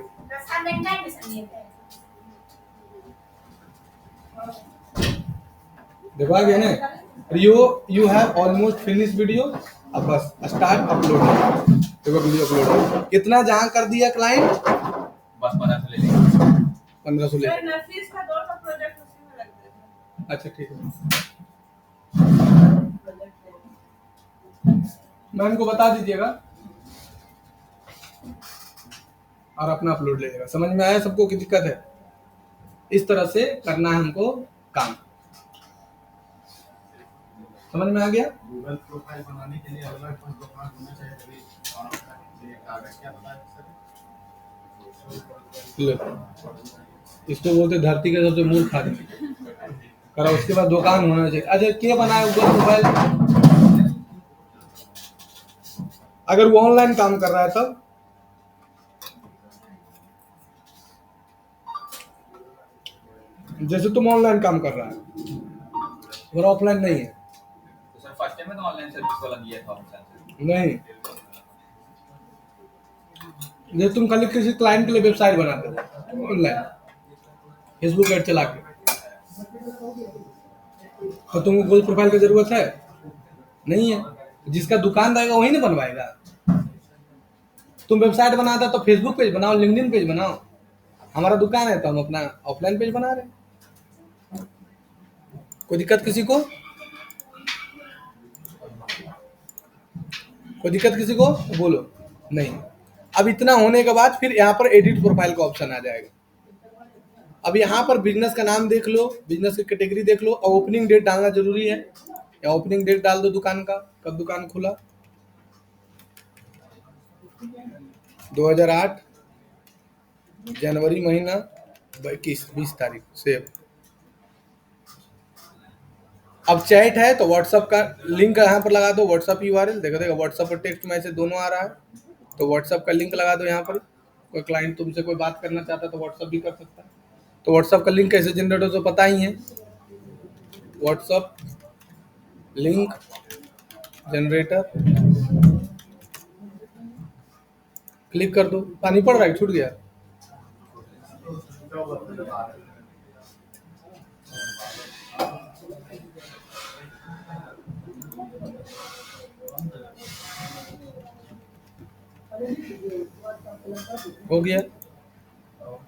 [SPEAKER 1] देखो आ गया ना, you have almost finish video. अब बस स्टार्ट अपलोड, देखो वीडियो अपलोड कितना जहाँ कर दिया क्लाइंट,
[SPEAKER 4] बस 1500 ले लेंगे।
[SPEAKER 1] 1500 ले।
[SPEAKER 6] नफीस का 2 प्रोजेक्ट उसी में लग गए।
[SPEAKER 1] अच्छा ठीक है, मैम को बता दीजिएगा और अपना अपलोड ले लेगा। समझ में आया सबको की दिक्कत है? इस तरह से करना है हमको काम, समझ में आ गया?
[SPEAKER 5] गूगल प्रोफाइल बनाने के लिए अलग प्रोफाइल होना चाहिए, तभी क्या पता
[SPEAKER 1] लो, इसको बोलते धरती के सबसे मूर्ख आदमी करा। उसके बाद दुकान होना चाहिए। अच्छा क्या बनाया गूगल प्रोफाइल? अगर वो ऑनलाइन काम कर रहा है तब, जैसे तुम ऑनलाइन काम कर रहा है और ऑफलाइन नहीं है।
[SPEAKER 4] तो सर फर्स्ट टाइम में तो ऑनलाइन सर्विस वाला दिया था ऑप्शन।
[SPEAKER 1] नहीं, जैसे तुम खाली किसी क्लाइंट के लिए वेबसाइट बनाते हो ऑनलाइन, फेसबुक ऐड चला के, तो तुमको गूगल प्रोफाइल की जरूरत है नहीं है। जिसका दुकान रहेगा वही ना बनवाएगा। तुम वेबसाइट बनाता तो फेसबुक पेज बनाओ, लिंक्डइन पेज बनाओ। हमारा दुकान है तो हम अपना ऑफलाइन पेज बना रहे हैं। कोई दिक्कत किसी को? कोई दिक्कत किसी को? बोलो नहीं। अब इतना होने के बाद फिर यहाँ पर एडिट प्रोफाइल का ऑप्शन आ जाएगा। अब यहाँ पर बिजनेस का नाम देख लो, बिजनेस की कैटेगरी देख लो, और ओपनिंग डेट डालना जरूरी है। या ओपनिंग डेट डाल दो दुकान का, कब दुकान खुला, 2008 जनवरी महीना 20 तारीख सेव। अब चैट है तो व्हाट्सअप का लिंक यहाँ पर लगा दो, व्हाट्सअप यूआरएल देखो, देखो व्हाट्सअप और टेक्स्ट मैसेज दोनों आ रहा है, तो व्हाट्सअप का लिंक लगा दो यहाँ पर। कोई क्लाइंट तुमसे कोई बात करना चाहता है तो व्हाट्सअप भी कर सकता है। तो व्हाट्सअप का लिंक कैसे जनरेट हो तो पता ही है, व्हाट्सअप लिंक जनरेटर क्लिक कर दो। पानी पड़ रहा है, छूट गया। हो गया,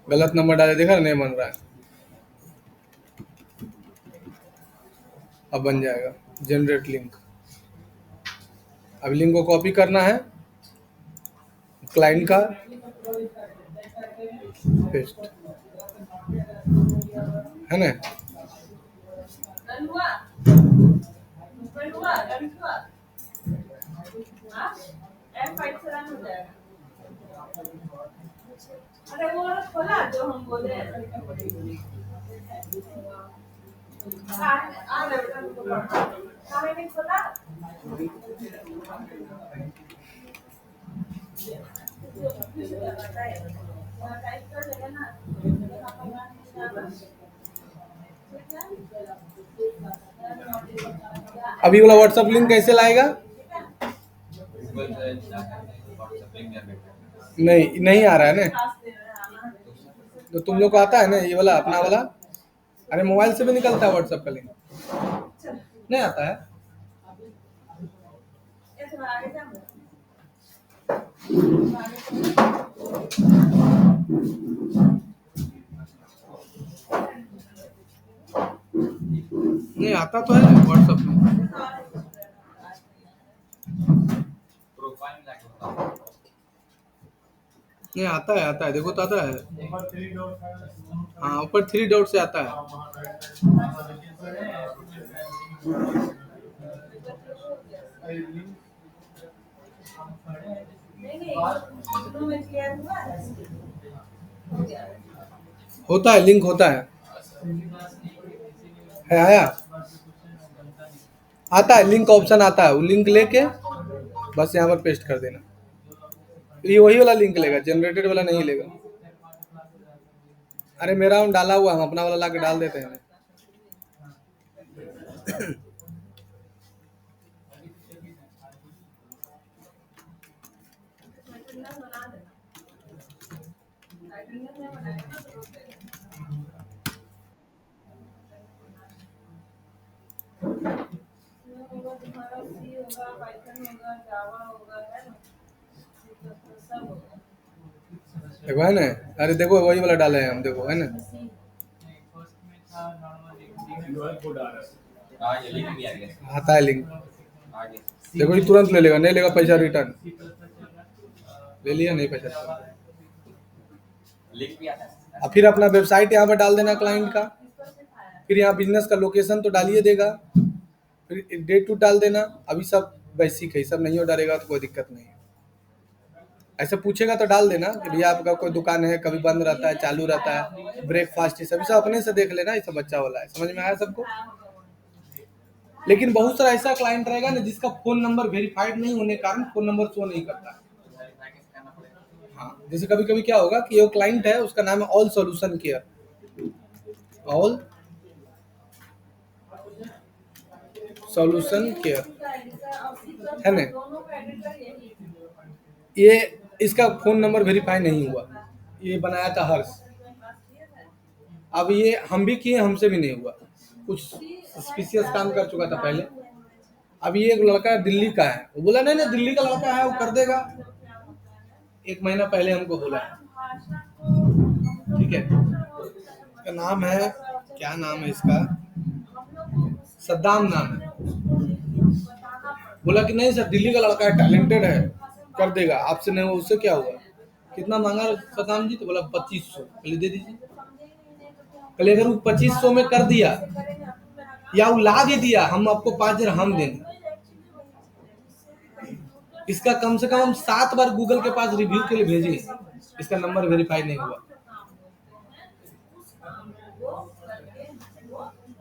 [SPEAKER 1] गलत नंबर डाले, देखा नहीं बन रहा है। अब बन जाएगा जनरेट लिंक। अब लिंक को कॉपी करना है, क्लाइंट का पेस्ट है ना।
[SPEAKER 6] डन हुआ? डन हुआ? डन हुआ? हाँ? F5 से रन हो जाएगा। अरे वो वाला खोला जो हम बोले। आ गया बेटा तुमको पढ़ना। कहाँ नहीं खोला? वहाँ टाइप कर लेगा ना। यहाँ पर वहाँ नहीं आना। ठीक है?
[SPEAKER 1] अभी वाला व्हाट्सएप लिंक कैसे लाएगा?
[SPEAKER 4] गूगल से व्हाट्सएप लिंक जनरेट करना।
[SPEAKER 1] नहीं आ रहा है ना।
[SPEAKER 6] पास दे रहे हैं आना।
[SPEAKER 1] तो तुम लोग को आता है ना ये वाला अपना वाला? अरे मोबाइल से भी निकलता है व्हाट्सएप का लिंक, नहीं आता है?
[SPEAKER 6] ये थोड़ा आगे जा।
[SPEAKER 1] नहीं आता तो है व्हाट्सएप में।
[SPEAKER 4] प्रोफाइल में जाके बताओ।
[SPEAKER 1] नहीं आता है देखो तो आता है।
[SPEAKER 5] ऊपर 3 डॉट है,
[SPEAKER 1] हाँ ऊपर 3 डॉट से आता है।
[SPEAKER 5] वहाँ राइट साइड लिंक
[SPEAKER 6] नहीं दोनों में क्लियर हुआ है? हो गया।
[SPEAKER 1] होता है लिंक होता है आया आता है लिंक ऑप्शन आता है। वो लिंक लेके बस यहाँ पर पेस्ट कर देना। ये वही वाला लिंक लेगा, जनरेटेड वाला नहीं लेगा। अरे मेरा हम डाला हुआ, हम अपना वाला ला के डाल देते हैं।
[SPEAKER 6] तुम्हारा सी होगा, पाइथन होगा, जावा होगा, है ना? सब होगा।
[SPEAKER 1] देखो है ना। अरे देखो वही वाला डाले हैं हम, देखो है ना।
[SPEAKER 5] यूआई कोड आ रहा है।
[SPEAKER 4] हाँ ये लिंक भी आ गया।
[SPEAKER 1] आता है लिंक,
[SPEAKER 4] आ गया।
[SPEAKER 1] देखो ये तुरंत ले लेगा, नहीं लेगा पैसा रिटर्न। ले लिया नहीं पैसा।
[SPEAKER 4] लिंक भी आता है।
[SPEAKER 1] और फिर अपना वेबसाइट यहाँ पर डाल देना क्लाइंट का। फिर यहाँ बिजनेस का लोकेशन तो डालिए देगा, फिर डेट टू डाल देना। अभी सब बेसिक है, सब नहीं हो डालेगा तो कोई दिक्कत नहीं है। ऐसे पूछेगा तो डाल देना कि भैया आपका कोई दुकान है, कभी बंद रहता है, चालू रहता है, ब्रेकफास्ट, ये सब अपने से देख लेना। ये सब बच्चा वाला है, समझ में आया सबको? लेकिन बहुत सारा ऐसा क्लाइंट रहेगा ना जिसका फोन नंबर वेरीफाइड नहीं होने के कारण फोन नंबर शो नहीं करता है। हाँ, जैसे कभी कभी क्या होगा कि वो क्लाइंट है, उसका नाम है all solution care, all solution care है ना।
[SPEAKER 6] दोनों का एडिटर यही है।
[SPEAKER 1] ये इसका फोन नंबर वेरीफाई नहीं हुआ, ये बनाया था हर्ष। अब ये हम भी किए, हमसे भी नहीं हुआ, कुछ सस्पिशियस काम कर चुका था पहले। अब ये एक लड़का दिल्ली का है, वो बोला नहीं दिल्ली का लड़का है, वो कर देगा। 1 महीना पहले हमको बोला है, ठीक है। इसका नाम है, क्या नाम है इसका, सद्दाम नाम है। बोला कि नहीं सर दिल्ली का लड़का है, टैलेंटेड है, कर देगा, आपसे नहीं हुआ, उससे क्या हुआ, कितना मांगा सद्दाम जी? तो बोला 2500, पहले दे दीजिए। पहले अगर वो 2500 में कर दिया या वो ला भी दिया, हम आपको 5000 हम देंगे। इसका कम से कम हम 7 बार गूगल के पास रिव्यू के लिए भेजे, इसका नंबर वेरीफाई नहीं हुआ,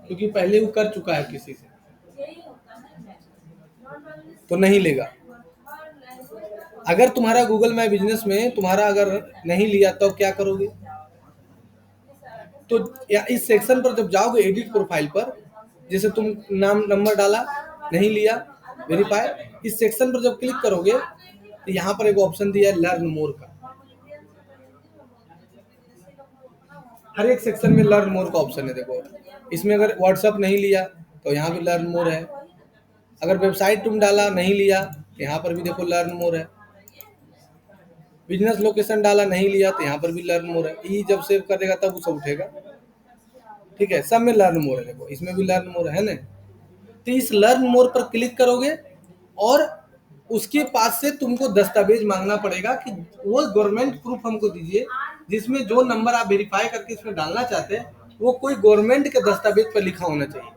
[SPEAKER 1] क्योंकि पहले वो कर चुका है किसी से, तो नहीं लेगा। अगर तुम्हारा गूगल माई बिजनेस में तुम्हारा अगर नहीं लिया तो क्या करोगे? तो या इस सेक्शन पर जब जाओगे एडिट प्रोफाइल पर, जैसे तुम नाम नंबर डाला, नहीं लिया वेरीफाई, इस सेक्शन पर जब क्लिक करोगे तो यहाँ पर एक ऑप्शन दिया है लर्न मोर का। हर एक सेक्शन में लर्न मोर का ऑप्शन है, देखो इसमें अगर व्हाट्सएप नहीं लिया तो यहाँ भी लर्न मोर है। अगर वेबसाइट तुम डाला नहीं लिया, यहाँ पर भी देखो लर्न मोर है। बिजनेस लोकेशन डाला नहीं लिया तो यहाँ पर भी लर्न मोर है। ये जब सेव कर देगा तब उसे उठेगा, ठीक है। सब में लर्न मोर है, देखो इसमें भी लर्न मोर है ना। तो इस लर्न मोर पर क्लिक करोगे और उसके पास से तुमको दस्तावेज मांगना पड़ेगा कि वो गवर्नमेंट प्रूफ हमको दीजिए, जिसमें जो नंबर आप वेरीफाई करके इसमें डालना चाहते हैं वो कोई गवर्नमेंट के दस्तावेज पर लिखा होना चाहिए।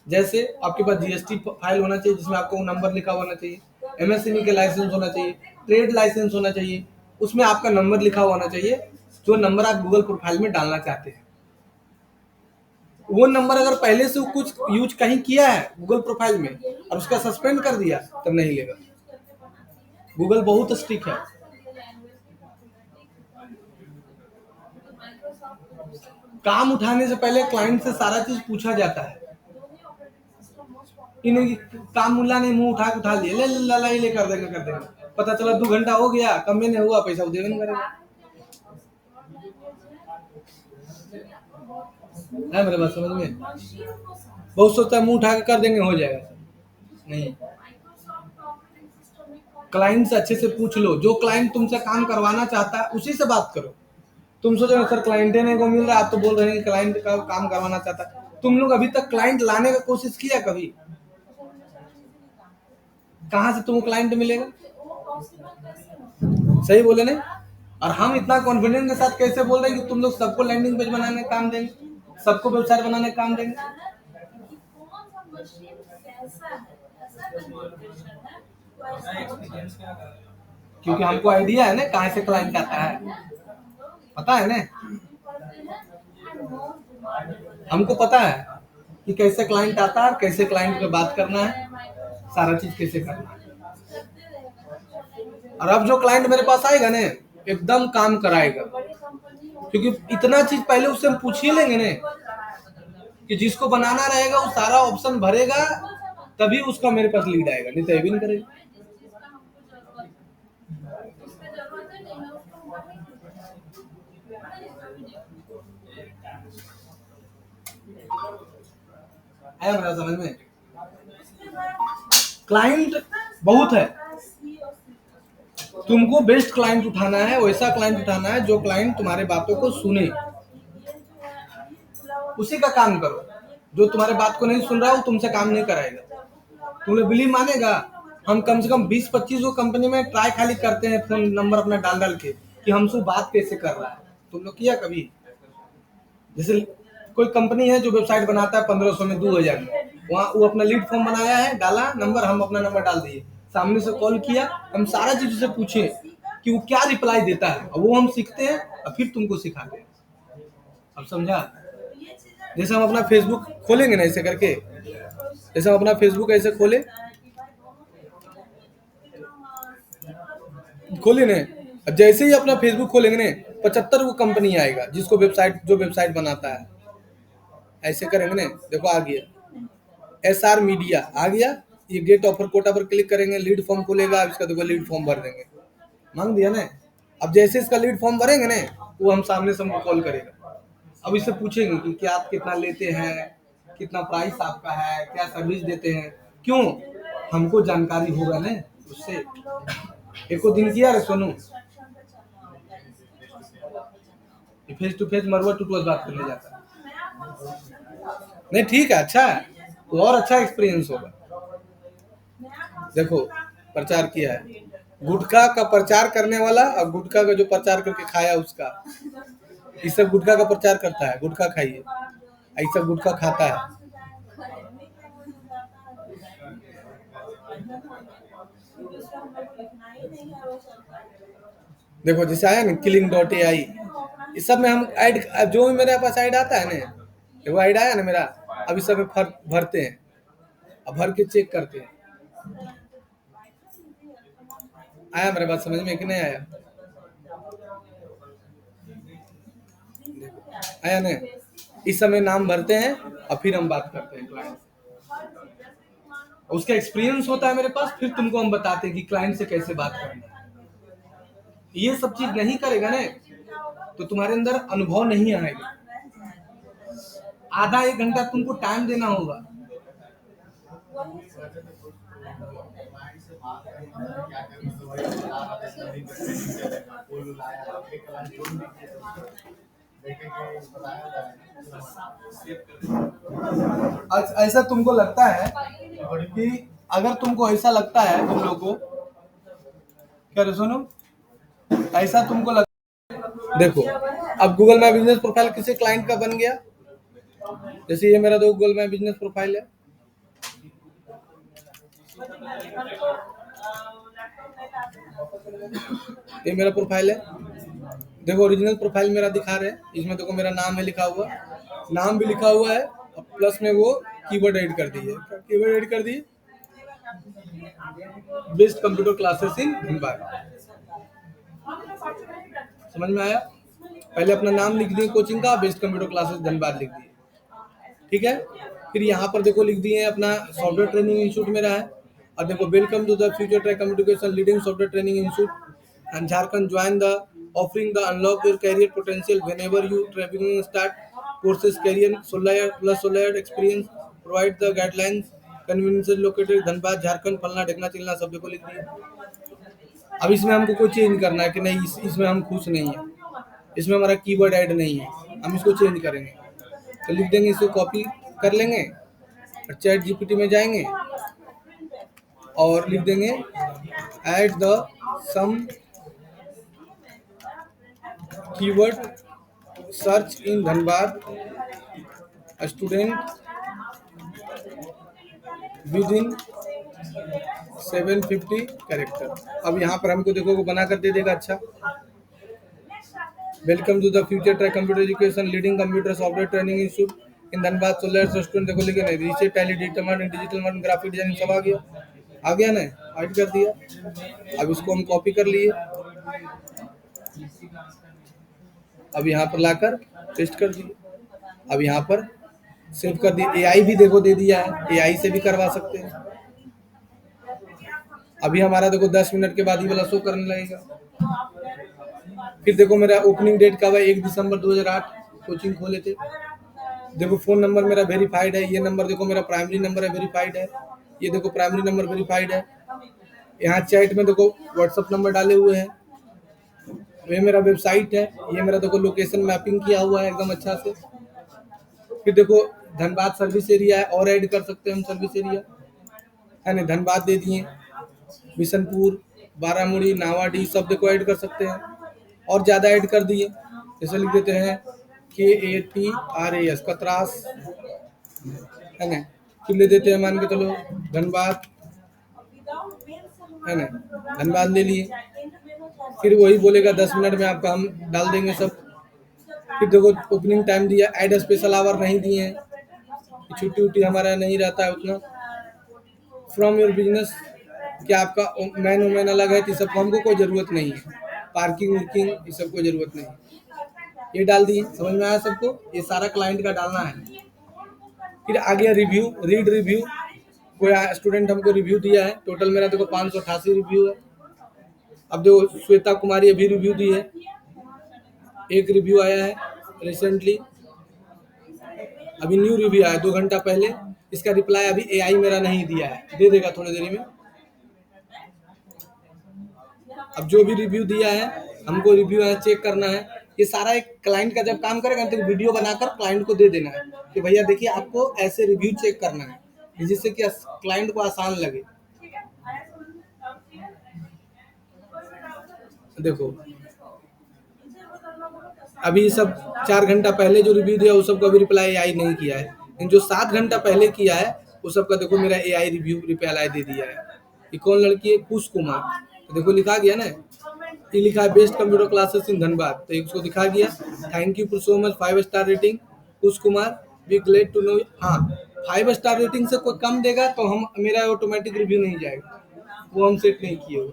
[SPEAKER 1] जैसे आपके पास जीएसटी फाइल होना चाहिए जिसमें आपको वो नंबर लिखा होना चाहिए, एमएसएमई के लाइसेंस होना चाहिए, ट्रेड लाइसेंस होना चाहिए, उसमें आपका नंबर लिखा होना चाहिए, जो नंबर आप गूगल प्रोफाइल में डालना चाहते हैं। वो नंबर अगर पहले से कुछ यूज कहीं किया है गूगल प्रोफाइल में और उसका सस्पेंड कर दिया तब नहीं लेगा। गूगल बहुत स्ट्रिक्ट है। काम उठाने से पहले क्लाइंट से सारा चीज पूछा जाता है। इन्हें काम मुल्ला ने मुंह उठा लिया, ले ला ले कर देंगे, पता चला 2 घंटा हो गया, कम में नहीं हुआ, पैसा वो देवे नहीं करेगा। है मेरे बात समझ में? बहुत सोचता है मुंह उठा के कर देंगे हो जाएगा, नहीं। क्लाइंट से अच्छे से पूछ लो, जो क्लाइंट तुमसे काम करवाना चाहता है उसी से बात करो। तुम सोच रहे सर क्लाइंट नहीं को मिल रहा है, आप तो बोल रहे हैं कि क्लाइंट का काम करवाना चाहता है। तुम लोग अभी तक क्लाइंट लाने का कोशिश किया कभी? कहाँ से तुमको क्लाइंट मिलेगा? सही बोले नहीं? और हम इतना कॉन्फिडेंस के साथ कैसे बोल रहे हैं कि तुम लोग सबको लैंडिंग पेज बनाने का काम देंगे, सबको वेबसाइट बनाने का काम देंगे?
[SPEAKER 2] एक्सपीरियंस क्या कर रहे हो?
[SPEAKER 1] क्योंकि हमको आइडिया है ना कहाँ से क्लाइंट आता है, पता है ना, हमको पता है कि कैसे क्लाइंट आता है, कैसे क्लाइंट पे बात करना है, सारा चीज कैसे करना है। और अब जो क्लाइंट मेरे पास आएगा ना एकदम काम कराएगा, क्योंकि इतना चीज पहले उससे हम पूछ ही लेंगे ना कि जिसको बनाना रहेगा वो सारा ऑप्शन भरेगा तभी उसका मेरे पास लीड आएगा, नहीं तो ये भी नहीं करेगा। है मेरा समझ में? क्लाइंट बहुत है, तुमको बेस्ट क्लाइंट उठाना है, वैसा क्लाइंट उठाना है जो क्लाइंट तुम्हारे बातों को सुने, उसी का काम करो। जो तुम्हारे बात को नहीं सुन रहा वो तुमसे काम नहीं कराएगा। तुम्हें बिलीव मानेगा, हम कम से कम 20-25 को कंपनी में ट्राई खाली करते हैं फोन नंबर अपना डाल के कि हमसे बात कैसे कर रहा है। तुम लोग किया कभी? जैसे कोई कंपनी है जो वेबसाइट बनाता है 1500 में 2000 में, वहाँ वो अपना लीड फॉर्म बनाया है, डाला नंबर, हम अपना नंबर डाल दिए, सामने से कॉल किया, हम सारा चीज से पूछे कि वो क्या रिप्लाई देता है, और वो हम सीखते हैं और फिर तुमको सिखाते हैं। अब समझा? जैसे हम अपना फेसबुक खोलेंगे ना ऐसे करके, जैसे हम अपना फेसबुक ऐसे खोले ने, जैसे ही अपना फेसबुक खोलेंगे ने 75 वो कंपनी आएगा जिसको जो वेबसाइट बनाता है। ऐसे करेंगे ना, देखो आ गया SR मीडिया आ गया, ये गेट ऑफर कोटा पर क्लिक करेंगे, लीड फॉर्म खुलेगा, इसका देखो लीड फॉर्म भर देंगे, मांग दिया ना। अब जैसे इसका लीड फॉर्म भरेंगे ना वो हम सामने से हमको कॉल करेगा। अब इससे पूछेंगे कि क्या आप कितना लेते हैं, कितना प्राइस आपका है, क्या सर्विस देते हैं, क्यों? हमको जानकारी होगा ना उससे। एक दिन किया रे सोनू, फेस टू फेस मरवा टूटवा बात करने जाता है, नहीं ठीक है, अच्छा है, तो और अच्छा एक्सपीरियंस होगा। देखो प्रचार किया है, गुटखा का प्रचार करने वाला और गुटखा का जो प्रचार करके खाया उसका, इस सब गुटखा का प्रचार करता है, गुटखा खाइए, ऐसा गुटखा खाता है। देखो जैसे आया ना killing.ai, इस सब में हम ऐड, जो भी मेरे पास ऐड आता है ना, वो ऐड आया ना मेरा, अब इस सब में भरते हैं, अब भर के चेक करते हैं आया मेरे बात समझ में कि नहीं आया? आया ना? इस समय नाम भरते हैं और फिर हम बात करते हैं क्लाइंट, उसका एक्सपीरियंस होता है मेरे पास, फिर तुमको हम बताते हैं कि क्लाइंट से कैसे बात करना है। ये सब चीज नहीं करेगा ना तो तुम्हारे अंदर अनुभव नहीं आएगा। आधा 1 घंटा तुमको टाइम देना होगा। ऐसा तुमको लगता है कि अगर तुमको ऐसा लगता है, तुम लोग को क्या रे सुनो, ऐसा तुमको लग, देखो अब गूगल माई बिजनेस प्रोफाइल किसी क्लाइंट का बन गया। जैसे ये मेरा दो गूगल माई बिजनेस प्रोफाइल है, ये मेरा प्रोफाइल है। देखो ओरिजिनल प्रोफाइल मेरा दिखा रहे हैं, इसमें देखो मेरा नाम है लिखा हुआ, नाम भी लिखा हुआ है, और प्लस में वो कीवर्ड ऐड कर दिए, कीवर्ड ऐड कर दिए, best computer classes in Dhanbad. समझ में आया? पहले अपना नाम लिख दिए कोचिंग का, बेस्ट कंप्यूटर क्लासेस धनबाद लिख दिए, ठीक है। फिर यहाँ पर देखो लिख दिए अपना सॉफ्टवेयर ट्रेनिंग इंस्टीट्यूट मेरा है, और देखो welcome to the future track communication leading software training institute and Jharkhand, join the offering the unlock your career potential whenever you traveling start courses career 16 experience provide the guidelines convenience located Dhanbad Jharkhand फलना ढेकना चिलना सब देखो लिख दिया। अब इसमें हमको कोई change करना है कि नहीं, इसमें हम खुश नहीं है, इसमें हमारा कीवर्ड ऐड नहीं है, हम इसको चेंज करेंगे तो लिख देंगे, इसको कॉपी कर लेंगे और चैट जीपीटी में जाएंगे और लिख देंगे add the some keyword search in Dhanbad student with in 750 character. अब यहाँ पर हमको देखो को बना कर दे देगा। अच्छा, welcome to the future track computer education leading computer software training institute in Dhanbad 16 student देखो लिखे नहीं, research Tally digital marketing digital marketing graphic designing सब आ गया ना, ऐड कर दिया। अब इसको हम कॉपी कर लिए, अब यहाँ पर लाकर पेस्ट कर दिए, अब यहाँ पर सेव कर दिए। एआई भी देखो दे दिया है, एआई से भी करवा सकते हैं। अभी हमारा देखो 10 मिनट के बाद ही वाला शो करने लगेगा। फिर देखो मेरा ओपनिंग डेट का हुआ 1 दिसंबर 2008 कोचिंग खोले थे। देखो फोन नंबर मेरा वेरीफाइड है, ये नंबर देखो मेरा प्राइमरी नंबर है, वेरीफाइड है, ये देखो प्राइमरी नंबर वेरीफाइड है। यहाँ चैट में देखो व्हाट्सअप नंबर डाले हुए हैं, ये मेरा वेबसाइट है, ये मेरा देखो लोकेशन मैपिंग किया हुआ है एकदम अच्छा से। फिर देखो धनबाद सर्विस एरिया है, और ऐड कर सकते हैं हम सर्विस एरिया, है ना। धनबाद दे दिए, बिशनपुर, बारामुड़ी, नावाडी सब देखो ऐड कर सकते हैं, और ज़्यादा ऐड कर दिए। जैसे लिख देते हैं KATRAS कतरास, है ना। फिर ले देते हैं मान के चलो धनबाद, है ना, धनबाद ले लिए। फिर वही बोलेगा 10 मिनट में आपका हम डाल देंगे सब। फिर देखो ओपनिंग टाइम दिया, ऐड स्पेशल आवर नहीं दिए हैं, छुट्टी उट्टी हमारा नहीं रहता है उतना। फ्रॉम योर बिजनेस, क्या आपका मैन वोमैन अलग है, तो सब हमको कोई ज़रूरत नहीं है, पार्किंग वर्किंग ये सब कोई ज़रूरत नहीं है, ये डाल दिए। समझ में आया सबको? ये सारा क्लाइंट का डालना है। फिर आ गया रिव्यू, रीड रिव्यू, कोई स्टूडेंट हमको रिव्यू दिया है, टोटल मेरा देखो 588 रिव्यू है। अब देखो श्वेता कुमारी अभी रिव्यू दी है, एक रिव्यू आया है रिसेंटली, अभी न्यू रिव्यू आया 2 घंटा पहले, इसका रिप्लाई अभी एआई मेरा नहीं दिया है, दे देगा थोड़ी देर में। अब जो भी रिव्यू दिया है हमको रिव्यू है चेक करना है। ये सारा एक क्लाइंट का जब काम करेगा तो वीडियो बनाकर क्लाइंट को दे देना है कि भैया देखिए आपको ऐसे रिव्यू चेक करना है, जिससे कि क्लाइंट को आसान लगे। देखो अभी सब 4 घंटा पहले जो रिव्यू दिया उस सबका अभी रिप्लाई एआई नहीं किया है, लेकिन जो 7 घंटा पहले किया है उस सबका देखो मेरा एआई रिव्यू रिप्लाई दे दिया है। ये कौन लड़की है? कुश कुमार, तो देखो लिखा गया ना, ये लिखा है best computer classes in Dhanbad, तो इसको दिखा गया thank you for so much 5 star rating Kush Kumar, we glad to know. हाँ 5 स्टार रेटिंग से कोई कम देगा तो हम मेरा ऑटोमेटिक रिव्यू नहीं जाएगा, वो हम सेट नहीं किए हो,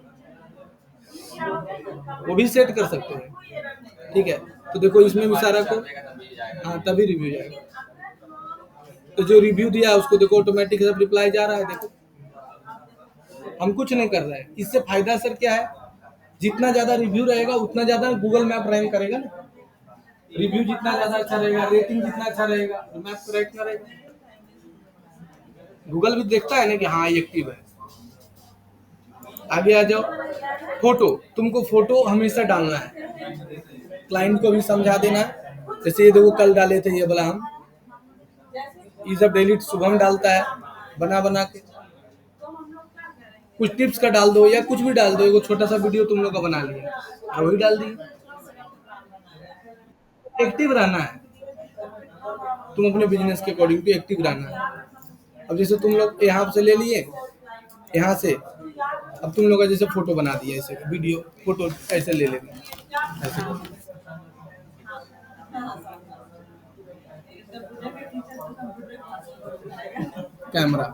[SPEAKER 1] वो भी सेट कर सकते हैं, ठीक है। तो देखो इसमें भी सारा को हाँ तभी रिव्यू जाएगा। तो जो रिव्यू दिया उसको देखो ऑटोमेटिक सब रिप्लाई जा रहा है। देखो हम कुछ नहीं कर रहे हैं, इससे फायदा सर क्या है, जितना ज्यादा रिव्यू रहेगा उतना ज्यादा गूगल मैप रैंक करेगा ना। रिव्यू जितना ज्यादा अच्छा रहेगा, रेटिंग जितना अच्छा रहेगा, तो मैप को रैंक करेगा। गूगल भी देखता है ना कि हाँ ये एक्टिव है। आगे आ जाओ, फोटो, तुमको फोटो हमेशा डालना है, क्लाइंट को भी समझा देना। जैसे ये देखो कल डाले थे ये बोला, हम ये सब डेली शुभम डालता है बना बना के, कुछ टिप्स का डाल दो या कुछ भी डाल दो, एगो छोटा सा वीडियो तुम लोग का बना लिया और वही डाल दिए। एक्टिव रहना है, तुम अपने बिजनेस के अकॉर्डिंग टू एक्टिव रहना है। अब जैसे तुम लोग यहाँ से ले लिए, यहाँ से अब तुम लोग का जैसे फोटो बना दिए, ऐसे वीडियो फोटो ऐसे ले लेंगे, ऐसे कैमरा।